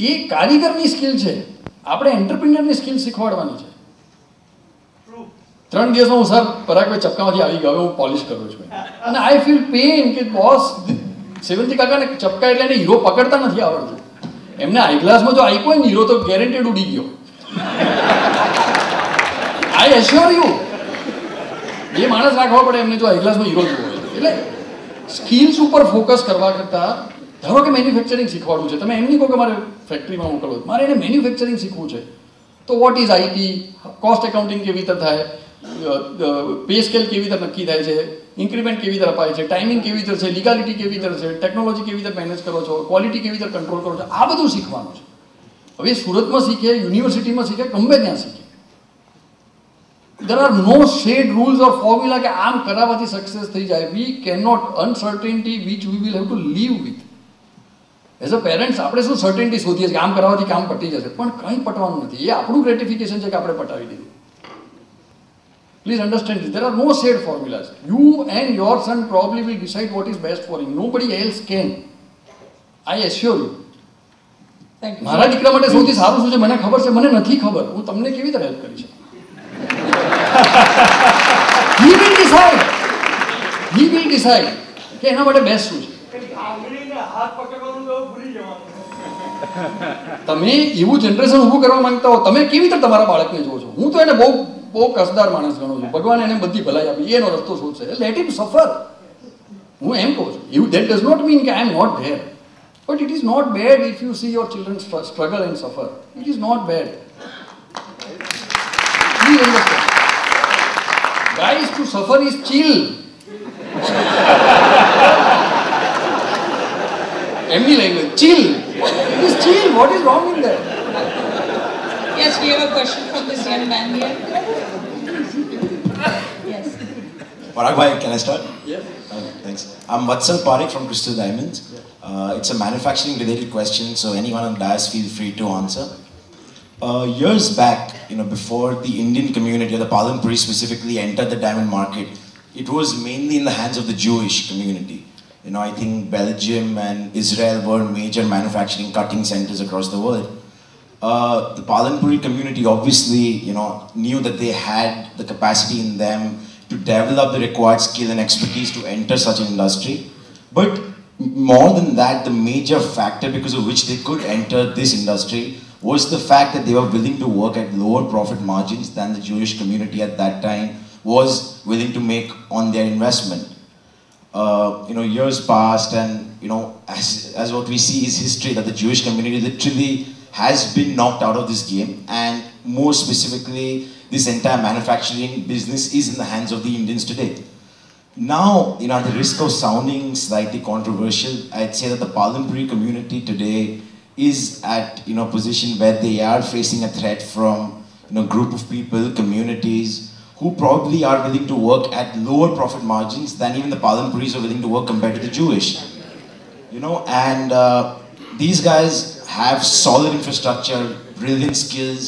એ કારીગરની સ્કિલ છે, આપણે એન્ટરપ્રિન્યોરની સ્કિલ શીખવાડવાની છે. 3 દિવસમાં હું સર પરાગભાઈ ચપકામાંથી આવી ગયો, હું પોલિશ કરું છું અને આઈ ફીલ પેન કે બોસ સેવંતી કાકાને ચપકા એટલે એને હીરો પકડતા નથી આવડતું. એમને આઈ ગ્લાસમાં જો આપ્યો હોય ને હીરો તો ગેરંટેડ ઉડી ગયો. આઈ એશ્યોર યુ, એ માણસ રાખવા પડે એમને જો આઈ ગ્લાસમાં હીરો જોવો હોય. એટલે સ્કિલ્સ ઉપર ફોકસ કરવા કરતાં ધારો કે મેન્યુફેક્ચરિંગ શીખવાડવું છે, તમે એમ નહીં કહો કે મારે ફેક્ટરીમાં મોકલવું, મારે એને મેન્યુફેક્ચરિંગ શીખવું છે તો what is IT, cost accounting કેવી રીતે થાય, પે સ્કેલ કેવી રીતે નક્કી થાય છે, ઇન્ક્રીમેન્ટ કેવી રીતે અપાય છે, ટાઈમિંગ કેવી રીતે છે, લીગાલિટી કેવી રીતે છે, ટેકનોલોજી કેવી રીતે મેનેજ કરો છો, ક્વોલિટી કેવી રીતે કંટ્રોલ કરો છો, આ બધું શીખવાનું છે. હવે સુરતમાં શીખે, યુનિવર્સિટીમાં શીખે, ગમે ત્યાં શીખે. There are no set rules or formula કે આમ કરાવવાથી સક્સેસ થઈ જાય. We cannot, uncertainty which we will have to live with. As a parents આપણે શું સર્ટેનિટી શોધીએ કે આમ કરાવવાથી કામ પટી જશે, પણ કંઈ પટવાનું નથી. એ આપણું ગ્રેટિફિકેશન છે કે આપણે પટાવી દીધું. Please understand this. There are no set formulas. You and your son probably will decide what is best for him. Nobody else can. I assure you. મારા દીકરા માટે સૌથી સારું શું છે મને ખબર છે, મને નથી ખબર, હું તમને કેવી રીતે હેલ્પ કરી શકું. He will decide. He will decide કે એના માટે બેસ્ટ શું છે. તમે એવું જનરેશન ઊભું કરવા માંગતા હો, તમે કેવી રીતે તમારા બાળકને જોવો છો? હું તો એને બહુ કસદાર માણસ ગણું છું. ભગવાન એને બધી ભલાઈ આપી, એનો રસ્તો શોધશે. લેટ હિમ સફર. હું એમ કહું છું. એવું that does not mean કે I am not there. But it is not bad if you see your children struggle and suffer. It is not bad. Please understand. Guys, to suffer is chill. Emily language, chill. It is chill. What is wrong in that? Yes, we have a question from this young man here. Yes. Parag bhai, can I start? Yes. Thanks. I'm Vatsal Parekh from Crystal Diamonds. It's a manufacturing related question, so anyone on dais feel free to answer. Years back, before the Indian community, or the Palanpuris specifically, entered the diamond market, it was mainly in the hands of the Jewish community. I think Belgium and Israel were major manufacturing cutting centers across the world. The Palanpuri community obviously, knew that they had the capacity in them to develop the required skill and expertise to enter such an industry. But more than that, the major factor because of which they could enter this industry was the fact that they were willing to work at lower profit margins than the Jewish community at that time was willing to make on their investment. Years passed and, as what we see is history, that the Jewish community literally has been knocked out of this game, and more specifically, this entire manufacturing business is in the hands of the Indians today. Now, at the risk of sounding slightly controversial, I'd say that the Palanpuri community today is at a position where they are facing a threat from a group of people, communities, who probably are willing to work at lower profit margins than even the Palanpuris are willing to work compared to the Jewish. And these guys have solid infrastructure, brilliant skills,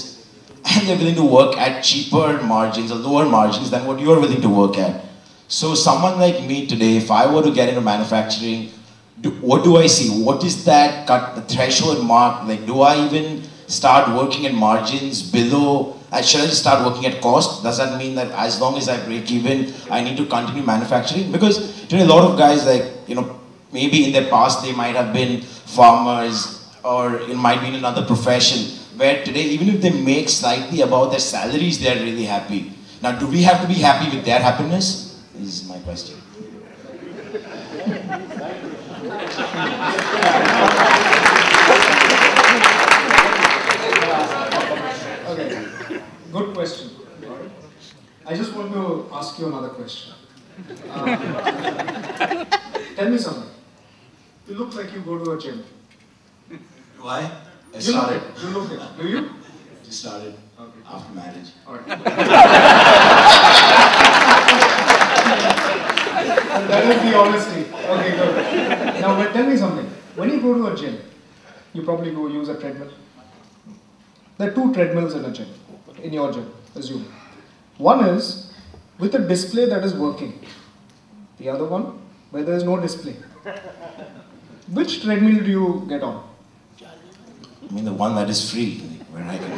and they're willing to work at cheaper margins or lower margins than what you're willing to work at. So someone like me today, if I were to get into manufacturing, what do I see? What is that the threshold mark? Like, do I even start working at margins below? Should I just start working at cost? Does that mean that as long as I break even, I need to continue manufacturing? Because Today, a lot of guys, like, maybe in their past they might have been farmers or it might be in another profession, where today, even if they make slightly above their salaries, they're really happy. Now, do we have to be happy with their happiness? Is my question. Okay, good question. I just want to ask you another question. Tell me something. You look like you go to a gym. Why? I started. You look it. Do you? Just started. Okay. After marriage. Alright. That is the honesty. Okay, good. Now, but tell me something. When you go to a gym, you probably go use a treadmill. There are 2 treadmills in a gym, in your gym, assume. One is with a display that is working. The other one, where there is no display. Which treadmill do you get on? I mean the one that is free, where I can...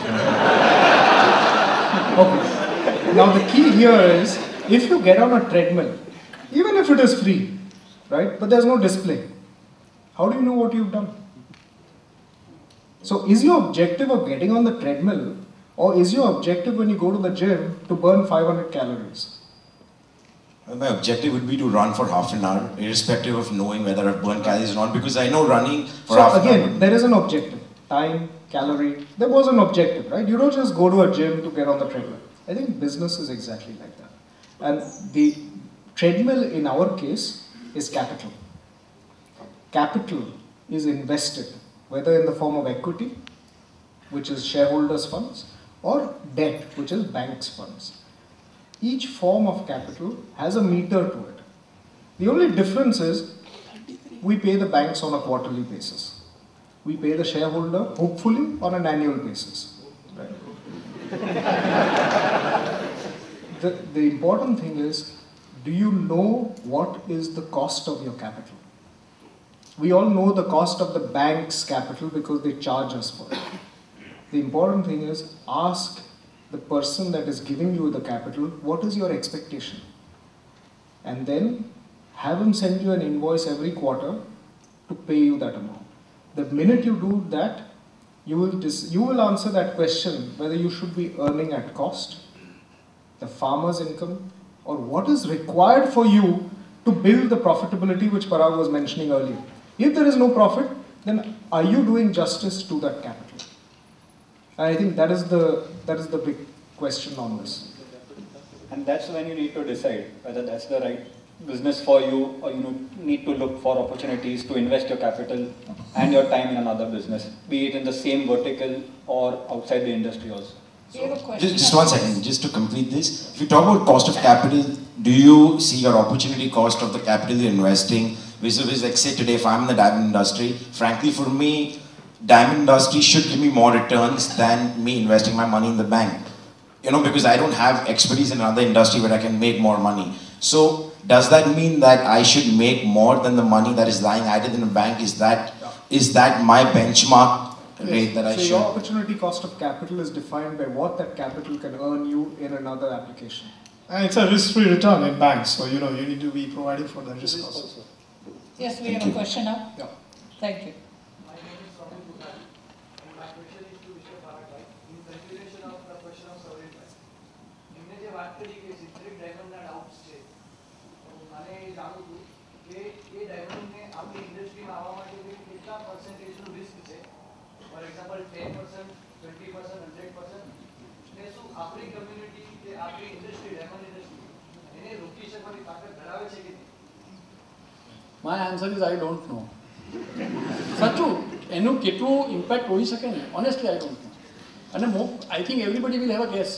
Okay. Now the key here is, if you get on a treadmill, even if it is free, right, but there's no display, how do you know what you've done? So is your objective of getting on the treadmill, or is your objective when you go to the gym to burn 500 calories? Well, my objective would be to run for half an hour, irrespective of knowing whether I've burned calories or not, because I know running for half an hour... So again, there is an objective. Time, calorie, there was an objective, right? You don't just go to a gym to get on the treadmill. I think business is exactly like that. And the treadmill in our case is capital. Capital is invested, whether in the form of equity, which is shareholders' funds, or debt, which is banks' funds. Each form of capital has a meter to it. The only difference is we pay the banks on a quarterly basis. We pay the shareholder, hopefully, on an annual basis. Right? The important thing is, do you know what is the cost of your capital? We all know the cost of the bank's capital because they charge us for it. The important thing is, ask the person that is giving you the capital, what is your expectation? And then have him send you an invoice every quarter to pay you that amount. The minute you do that, you will answer that question whether you should be earning at cost, the farmer's income, or what is required for you to build the profitability which Parag was mentioning earlier. If there is no profit, then are you doing justice to that capital? And I think that is the big question on this. And that's when you need to decide whether that's the right business for you, or you need to look for opportunities to invest your capital and your time in another business, be it in the same vertical or outside the industry also. Just 1 second, just to complete this. If you talk about cost of capital, do you see your opportunity cost of the capital you're investing vis-a-vis, like say today if I'm in the diamond industry, frankly for me, diamond industry should give me more returns than me investing my money in the bank. Because I don't have expertise in another industry where I can make more money. So does that mean that I should make more than the money that is lying idle in a bank? Is that my benchmark rate that I should? So your opportunity cost of capital is defined by what that capital can earn you in another application. And it's a risk-free return in banks, so you need to be providing for the risk also. Yes, we have a question now. Yeah. Thank you. For example, 10%, 20%, 100%. શું આપણી community કે આપણી industry diamond industry એને રોકી શકવાની તાકાત ધરાવે છે કે નહીં? My answer is I don't know. સાચું એનું કેટલું ઇમ્પેક્ટ હોઈ શકે ને ઓનેસ્ટલી I don't know. અને I think everybody will have a guess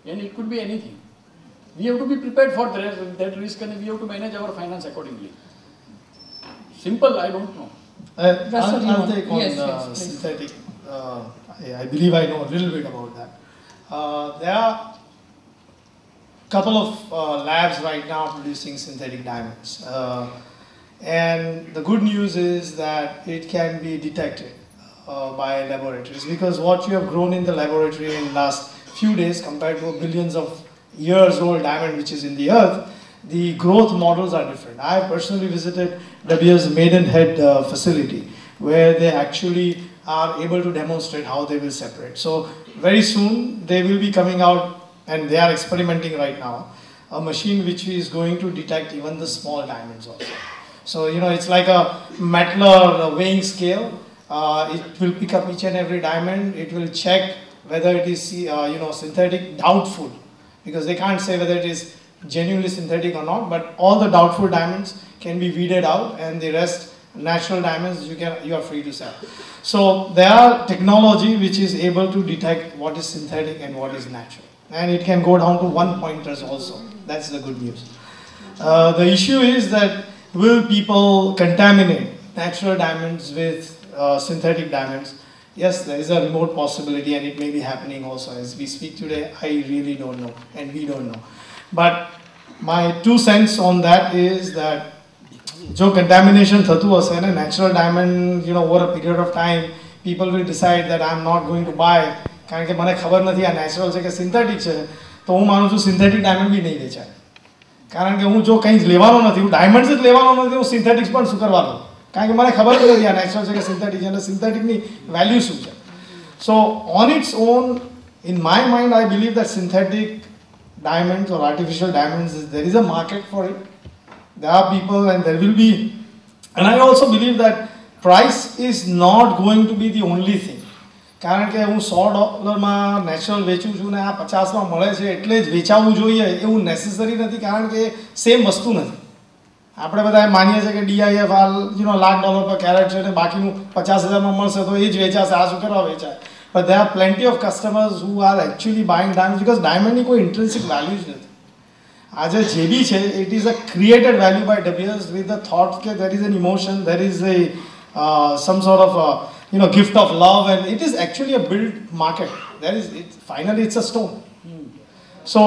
and it could be anything. We have to be prepared for that risk and we have to manage our finance accordingly. Simple, I don't know. I'll take on synthetic. I believe I know a little bit about that. There are a couple of labs right now producing synthetic diamonds. And the good news is that it can be detected by laboratories, because what you have grown in the laboratory in the last few days compared to billions of years old diamond which is in the earth, the growth models are different. I have personally visited WS Maidenhead facility, where they actually are able to demonstrate how they will separate. So very soon they will be coming out, and they are experimenting right now, a machine which is going to detect even the small diamonds also. So, you know, it's like a Mettler weighing scale. It will pick up each and every diamond. It will check whether it is, synthetic, doubtful, because they can't say whether it is genuinely synthetic or not. But all the doubtful diamonds can be weeded out, and the rest, natural diamonds, you are free to sell. So there are technology which is able to detect what is synthetic and what is natural, and it can go down to 1 pointers also. That's the good news. The issue is that will people contaminate natural diamonds with synthetic diamonds? Yes, there is a remote possibility, and it may be happening also as we speak today. I really don't know, and we don't know. But my 2 cents on that is that जो contamination thatu hase na natural diamond, over a period of time, people will decide that I am not going to buy, કારણ કે મને ખબર નથી આ natural છે કે synthetic છે, તો હું માનું છું synthetic diamond બી નહીં વેચાય. કારણ કે હું જો કંઈ જ લેવાનો નથી, હું diamonds જ લેવાનો નથી, હું synthetics પણ શું કરવાનો, કારણ કે મને ખબર જ નથી આ natural છે કે synthetic છે, અને syntheticની value શું છે. So on its own, in my mind, I believe that synthetic diamonds or artificial diamonds, there is a market for it. There are people, and there will be, and I also believe that price is not going to be the only thing. કારણ કે હું $100 natural વેચું છું ને આ 50માં મળે છે એટલે જ વેચાવવું જોઈએ એવું નેસેસરી નથી, કારણ કે સેમ વસ્તુ નથી. આપણે બધા માનીએ છીએ કે DIF $1,00,000 પર કેરેટ છે ને બાકીનું 50,000માં મળશે તો એ જ વેચાશે, આ શું કરવા વેચાય. But there are plenty of customers who are actually buying diamonds because diamondની કોઈ intrinsic value જ નથી. આજે જે બી છે, it is a created value by WS with the thought that there is an emotion, there is a some sort of a, gift of love, and it is actually a built market. Finally it's a stone. So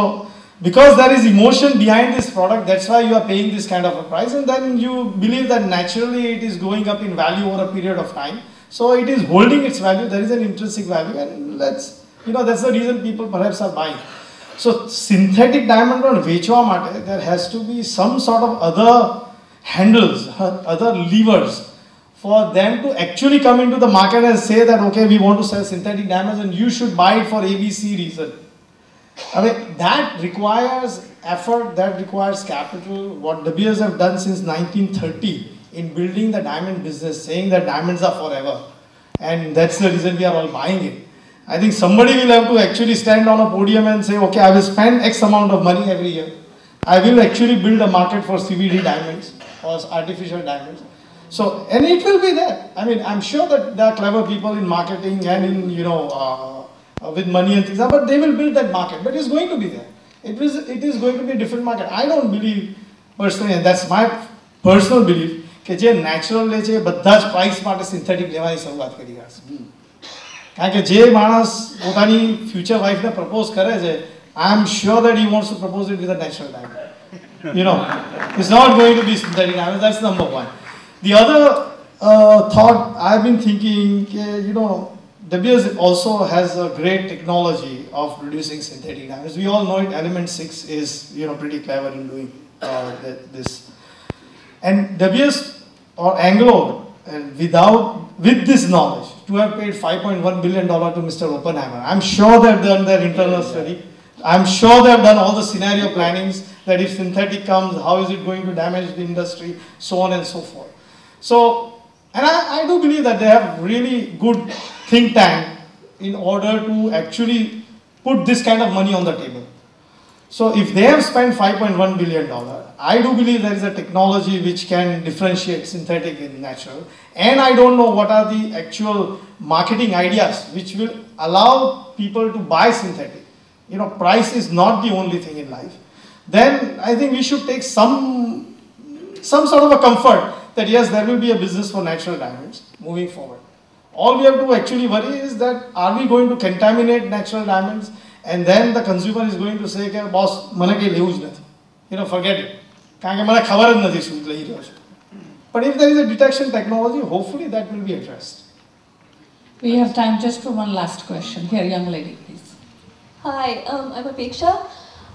because there is emotion behind this product, that's why you are paying this kind of a price, and then you believe that naturally it is going up in value over a period of time. So it is holding its value, there is an intrinsic value, and that's the reason people perhaps are buying. So synthetic diamond on vechwa mate, there has to be some sort of other handles, other levers for them to actually come into the market and say that, okay, we want to sell synthetic diamonds and you should buy it for ABC reason. I mean, that requires effort, that requires capital. What WS have done since 1930 in building the diamond business, saying that diamonds are forever, and that's the reason we are all buying it. I think somebody will have to actually stand on a podium and say, okay, I will spend X amount of money every year. I will actually build a market for CVD diamonds or artificial diamonds. So, and it will be there. I mean, I'm sure that there are clever people in marketing and in, with money and things, but they will build that market. But it's going to be there. It is going to be a different market. I don't believe personally, and that's my personal belief, કે જે natural લે છે એ બધા જ price માટે synthetic લેવાની શરૂઆત કરી રહ્યા છે. કારણ કે જે માણસ પોતાની ફ્યુચર વાઇફને પ્રપોઝ કરે છે, I am sure that he wants to propose it with a natural diamond. It's not going to be synthetic diamond. That's number one. The other thought I've been thinking, WS also has a great technology of producing synthetic diamonds. We all know it. Element 6 is pretty clever in doing this. And WS or Anglo, with this knowledge, to have paid $5.1 billion to Mr. Oppenheimer, I'm sure they've done their internal study. I'm sure they've done all the scenario plannings that if synthetic comes, how is it going to damage the industry, so on and so forth. So, and I do believe that they have really good think tank in order to actually put this kind of money on the table. So if they have spent $5.1 billion, I do believe there is a technology which can differentiate synthetic and natural. And I don't know what are the actual marketing ideas which will allow people to buy synthetic. Price is not the only thing in life. Then I think we should take some sort of a comfort that yes, there will be a business for natural diamonds moving forward. All we have to actually worry is that are we going to contaminate natural diamonds, and then the consumer is going to say, boss, mane ke levu જ નથી. Forget it. કારણ કે મને ખબર જ નથી શું લઈ રહ્યો છું. But if there is a detection technology, hopefully that will be addressed. We have time just for one last question. Here, young lady, please. Hi, I'm Apeksha.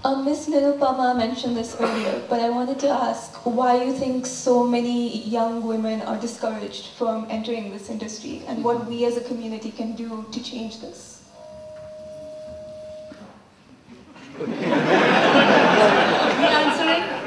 Ms. Nirupama mentioned this earlier, but I wanted to ask why you think so many young women are discouraged from entering this industry and what we as a community can do to change this.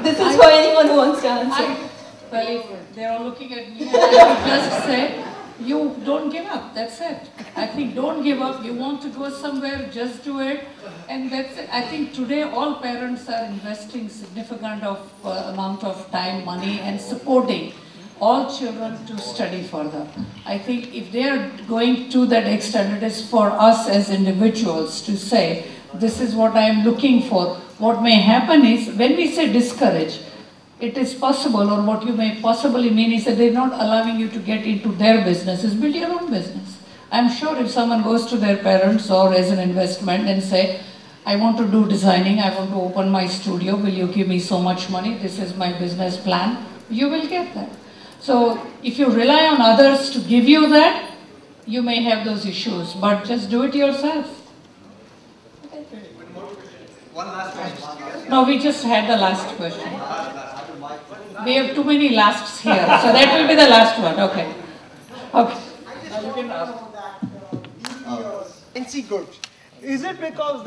This is for anyone who wants to answer. Well, if they're all looking at me, I would just say, you don't give up, that's it. I think don't give up, you want to go somewhere, just do it. And that's it. I think today all parents are investing significant amount of time, money and supporting all children to study further. I think if they are going to that extent, it is for us as individuals to say, this is what I am looking for. What may happen is, when we say discourage, it is possible, or what you may possibly mean is that they're not allowing you to get into their businesses, build your own business. I'm sure if someone goes to their parents or as an investment and say, I want to do designing, I want to open my studio, will you give me so much money, this is my business plan, you will get that. So if you rely on others to give you that, you may have those issues, but just do it yourself. One last question. No, we just had the last question. We have too many lasts here, so that will be the last one. Okay. Okay. You can ask. Fancy goods. Is it because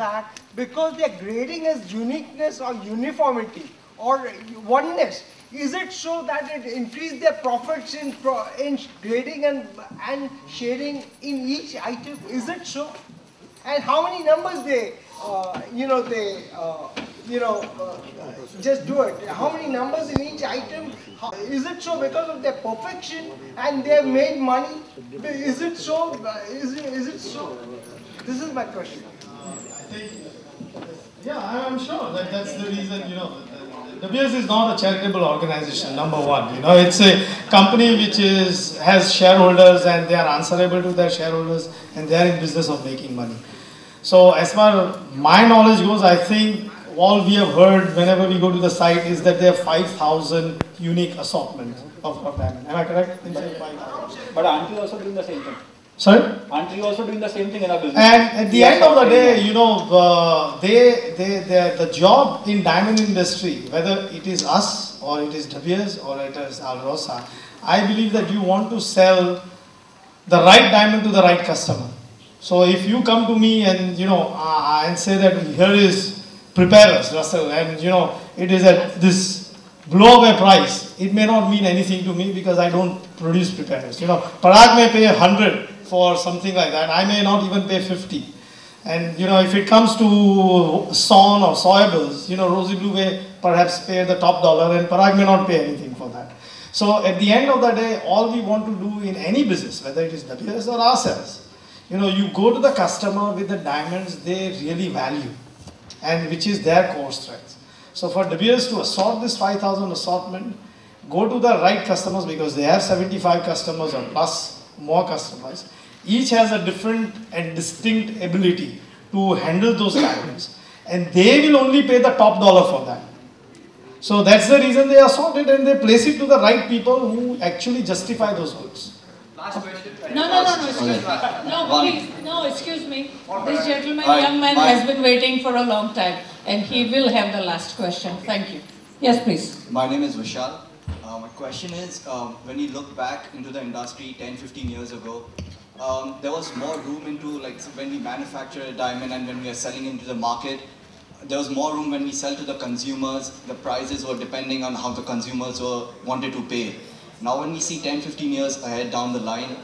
their grading is uniqueness or uniformity or oneness? Is it so that it increased their profits in grading and shading in each item? Is it so? And how many numbers they just do it? How many numbers in each item? Is it so because of their perfection and they have made money? Is it so? Is it so? This is my question. Yeah, I'm sure that that's the reason, De Beers is not a charitable organization, number one. It's a company which has shareholders and they are answerable to their shareholders and they are in business of making money. So as far as my knowledge goes, I think all we have heard whenever we go to the site is that there are 5,000 unique assortments of diamond. Am I correct? But aren't you also doing the same thing? Sorry? Aren't you also doing the same thing in our business? And at the end of the day, the job in diamond industry, whether it is us or it is De Beers or it is Alrosa, I believe that you want to sell the right diamond to the right customer. So if you come to me and and say that here is preparers, Russell, and it is at this blow away price, it may not mean anything to me because I don't produce preparers. Parag may pay 100 for something like that. I may not even pay 50. And if it comes to sawn or soyables, Rosy Blue may perhaps pay the top dollar and Parag may not pay anything for that. So at the end of the day, all we want to do in any business, whether it is De Beers or ourselves, you go to the customer with the diamonds they really value and which is their core strength. So for De Beers to assort this 5,000 assortment, go to the right customers because they have 75 customers or plus more customers. Each has a different and distinct ability to handle those diamonds and they will only pay the top dollar for that. So that's the reason they assort it and they place it to the right people who actually justify those goods. Last question. No, excuse me. This gentleman, young man, has been waiting for a long time and he will have the last question. Thank you. Yes, please. My name is Vishal. My question is, when you look back into the industry 10-15 years ago, there was more room into, like, when we manufacture a diamond and when we are selling into the market, there was more room when we sell to the consumers. The prices were depending on how the consumers wanted to pay. Now when we see 10-15 years ahead down the line,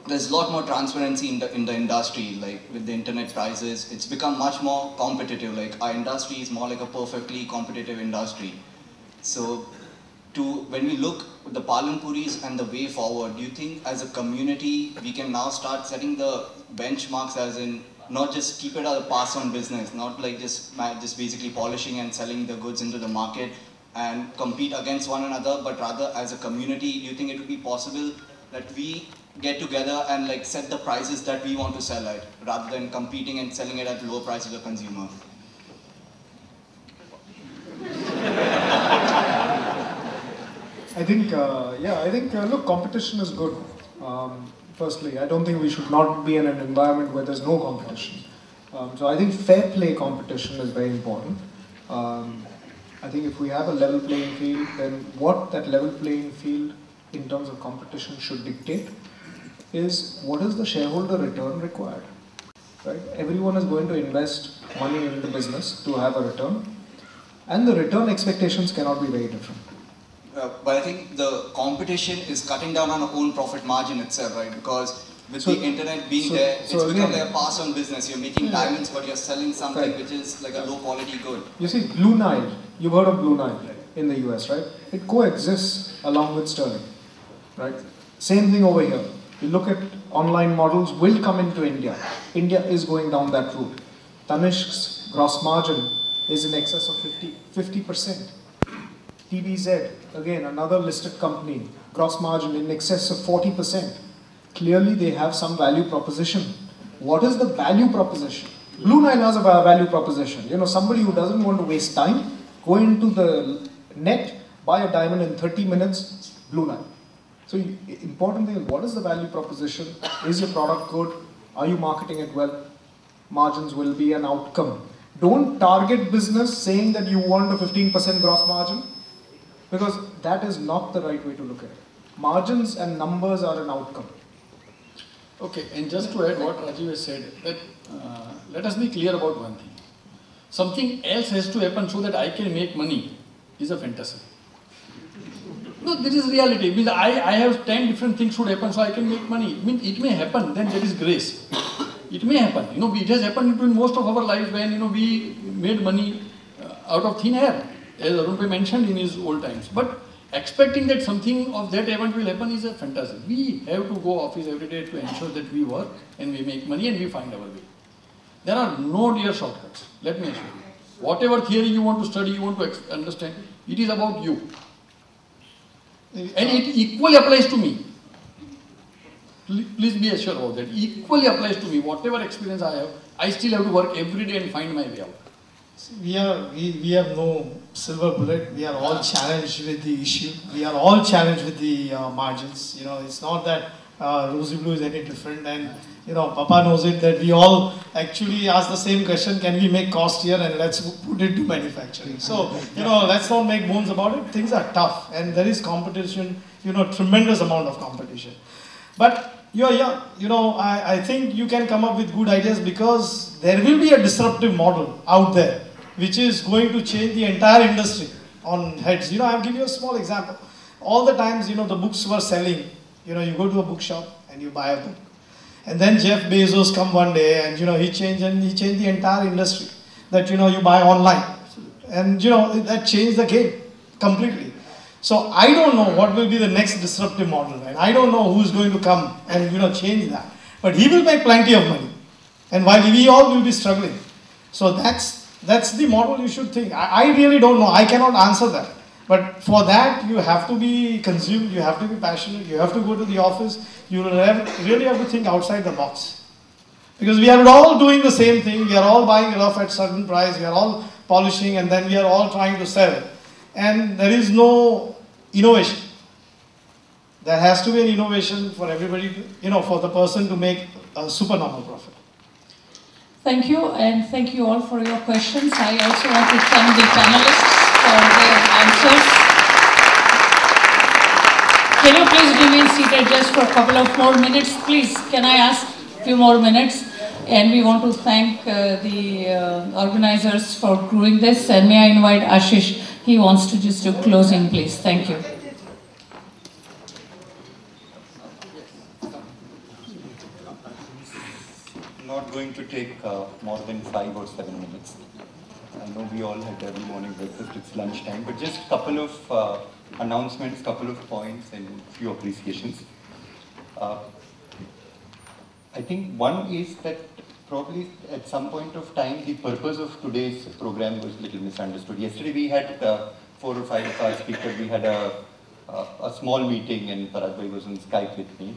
there's a lot more transparency in the industry, like with the internet prices. It's become much more competitive. Like our industry is more like a perfectly competitive industry. So when we look at the Palanpuris and the way forward, do you think as a community we can now start setting the benchmarks, as in not just keep it as a pass-on business, not like just basically polishing and selling the goods into the market and compete against one another, but rather as a community, do you think it would be possible that we get together and like set the prices that we want to sell at, rather than competing and selling it at lower prices to the consumer? I think, look, competition is good. Firstly, I don't think we should not be in an environment where there's no competition. So I think fair play competition is very important. I think if we have a level playing field, then what that level playing field in terms of competition should dictate is what is the shareholder return required, right? Everyone is going to invest money in the business to have a return, and the return expectations cannot be very different. But I think the competition is cutting down on our own profit margin itself, right? Because with the internet being there, it's become like a pass-on business. You're making diamonds, but you're selling something which is like a low-quality good. You see, Blue Nile, you've heard of Blue Nile in the US, right? It coexists along with sterling, right? Same thing over here. You look at online models will come into India. India is going down that route. Tanishq's gross margin is in excess of 50%. TBZ, again, another listed company, gross margin in excess of 40%. Clearly, they have some value proposition. What is the value proposition? Blue Nile has a value proposition. You know, somebody who doesn't want to waste time, go into the net, buy a diamond in 30 minutes, Blue Nile. So, important thing is, what is the value proposition? Is your product good? Are you marketing it well? Margins will be an outcome. Don't target business saying that you want a 15% gross margin, because that is not the right way to look at it. Margins and numbers are an outcome. Okay, and just to add what Rajiv has said, that let us be clear about one thing. Something else has to happen so that I can make money is a fantasy. No, this is reality. Means I have 10 different things should happen so I can make money. Means it may happen, then there is grace. It may happen. You know, it has happened in most of our lives when, you know, we made money out of thin air, as Arun mentioned in his old times. But expecting that something of that event will happen is a fantasy. We have to go office every day to ensure that we work and we make money and we find our way. There are no dear shortcuts, let me assure you. Whatever theory you want to study, you want to understand, it is about you. And it equally applies to me. Please be assured about that. Equally applies to me. Whatever experience I have, I still have to work every day and find my way out. We have no silver bullet. We are all challenged with the issue. We are all challenged with the margins. You know, it's not that Rosy Blue is any different. And you know, Papa knows it that we all actually ask the same question: can we make cost here and let's put it to manufacturing? So you know, let's not make bones about it. Things are tough, and there is competition. You know, tremendous amount of competition. But yeah, you know, I think you can come up with good ideas because there will be a disruptive model out there which is going to change the entire industry on heads. You know, I'll give you a small example. All the times, you know, the books were selling. You know, you go to a bookshop and you buy a book. And then Jeff Bezos come one day and, you know, he changed the entire industry. That, you know, you buy online. And, you know, that changed the game completely. So I don't know what will be the next disruptive model. And I don't know who's going to come and, you know, change that. But he will make plenty of money. And while we all will be struggling. So that's the model you should think. I really don't know. I cannot answer that. But for that, you have to be consumed. You have to be passionate. You have to go to the office. You really have to think outside the box. Because we are all doing the same thing. We are all buying it off at certain price. We are all polishing and then we are all trying to sell. And there is no innovation. There has to be an innovation for everybody, to, you know, for the person to make a supernormal profit. Thank you, and thank you all for your questions. I also want to thank the panelists for their answers. Can you please remain seated just for a couple of more minutes? Please, can I ask a few more minutes? And we want to thank the organizers for doing this. And may I invite Ashish, he wants to just do closing, please. Thank you. Not going to take more than 5 or 7 minutes. I know we all had early morning breakfast, it's lunchtime, but just a couple of announcements, couple of points and a few appreciations. I think one is that probably at some point of time the purpose of today's program was a little misunderstood. Yesterday we had 4 or 5 of our speakers, we had a small meeting and Parag Bhai was on Skype with me.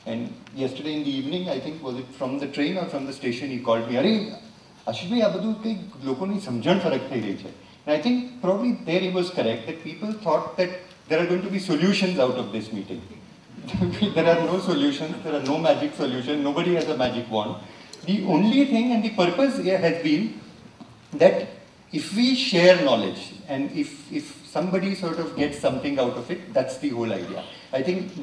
And yesterday in the evening, I think, was it from the train or from the station, he called me, "Arey, Ashish bhai, આ બધું કઈ લોકોની સમજણ ફરક થઈ રહી છે." And I think probably there he was correct, that people thought that there are going to be solutions out of this meeting. There are no solutions, there are no magic solution, nobody has a magic wand. The only thing and the purpose here has been that if we share knowledge and if somebody sort of gets something out of it, that's the whole idea. I think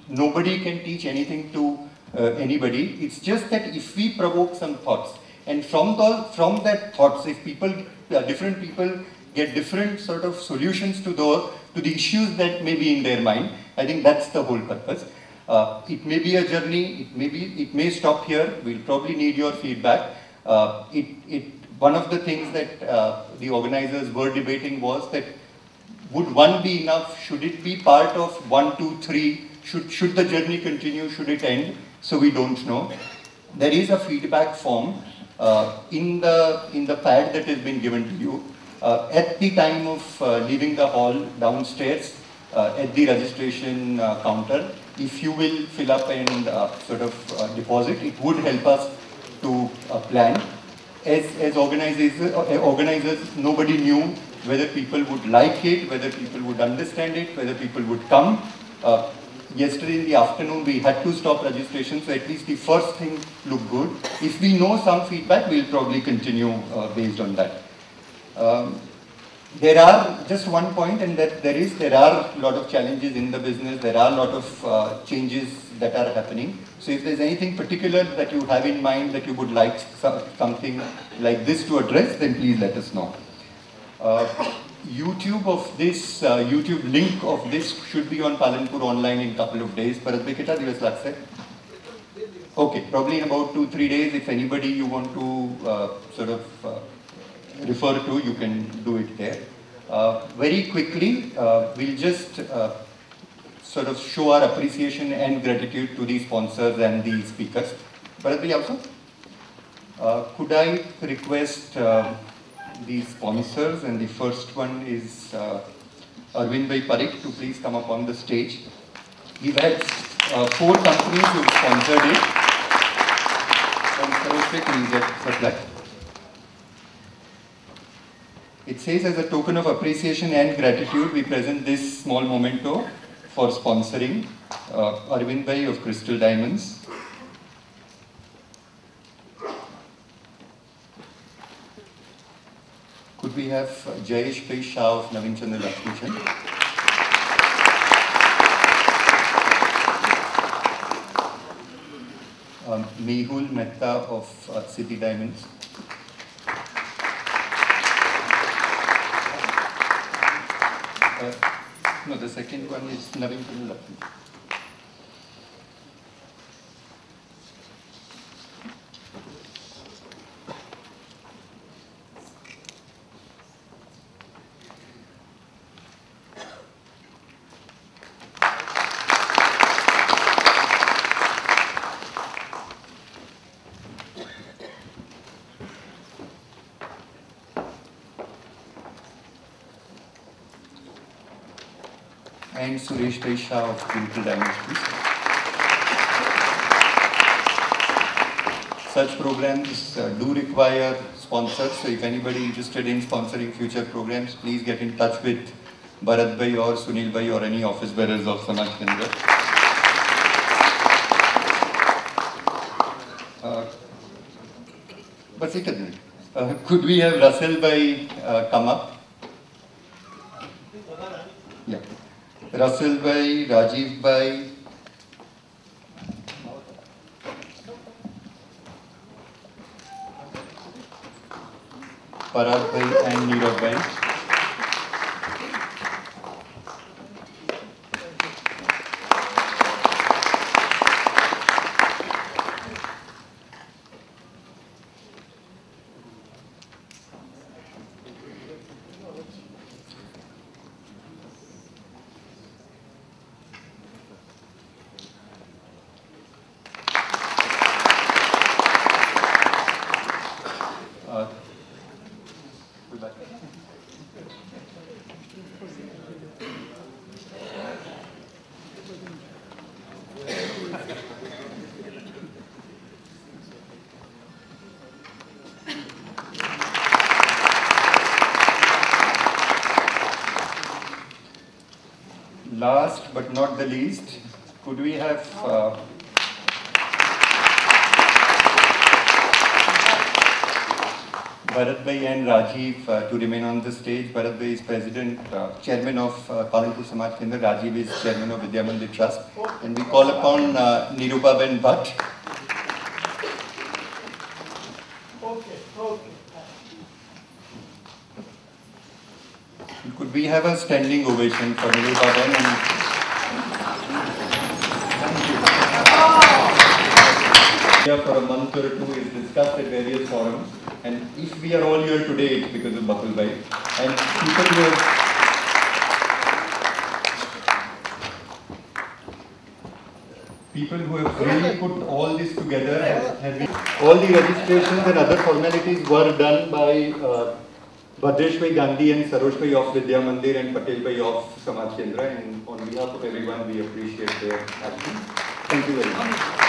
nobody can teach anything to anybody. It's just that if we provoke some thoughts, and from that thoughts, if people, different people get different sort of solutions to the issues that may be in their mind, I think that's the whole purpose. It may be a journey. It may stop here. We'll probably need your feedback. One of the things that the organizers were debating was that would one be enough? Should it be part of 1, 2, 3? Should the journey continue? Should it end? So we don't know. There is a feedback form in the pad that has been given to you. At the time of leaving the hall downstairs, at the registration counter, if you will fill up and sort of deposit, it would help us to plan. As organizers, nobody knew whether people would like it, whether people would understand it, whether people would come. Yesterday in the afternoon, we had to stop registration, so at least the first thing looked good. If we know some feedback, we'll probably continue based on that. There are just one point, and that there are a lot of challenges in the business. There are a lot of changes that are happening. So if there's anything particular that you have in mind that you would like something like this to address, then please let us know. YouTube link of this should be on Palanpur online in a couple of days. Okay, probably in about 2-3 days. If anybody you want to sort of refer to, you can do it there. Very quickly, we'll just sort of show our appreciation and gratitude to the sponsors and the speakers. Bharat also? Could I request the sponsors, and the first one is Arvind Bhai Parikh, to please come up on the stage. We've had 4 companies who've sponsored it. And Sarosway, please get the It says, as a token of appreciation and gratitude, we present this small memento for sponsoring Arvind Bhai of Crystal Diamonds. Could we have Jayesh Bhai Shah of Navin Chandra Lakshmi? Mehul Mehta of City Diamonds. No, the second one is Navin Chandra Lakshmi. And Suresh Bhai Shah of Crystal Diamonds, please. Such programs do require sponsors, so if anybody interested in sponsoring future programs, please get in touch with Bharat Bhai or Sunil Bhai or any office bearers of Samaj Kendra. Could we have Russell Bhai come up? Yeah. Russell Bhai, Rajiv Bhai, Parag Bhai and Neerav Bhai. Last but not the least, could we have Bharat Bhai and Rajiv to remain on the stage. Bharat Bhai is President, Chairman of Palanpur Samaj Kendra. Rajiv is Chairman of Vidya Mandir Trust. And we call upon Nirupa Ben Bhatt. Could we have a standing ovation for Nirupa Ben? For a month or two is discussed at various forums, and if we are all here today, it's because of Bakul Bhai. And people who have really put all this together, all the registrations and other formalities were done by Bhadresh Bhai Gandhi and Sarosh Bhai of Vidya Mandir and Patel Bhai of Samaj Kendra, and on behalf of everyone, we appreciate their action. Thank you very much.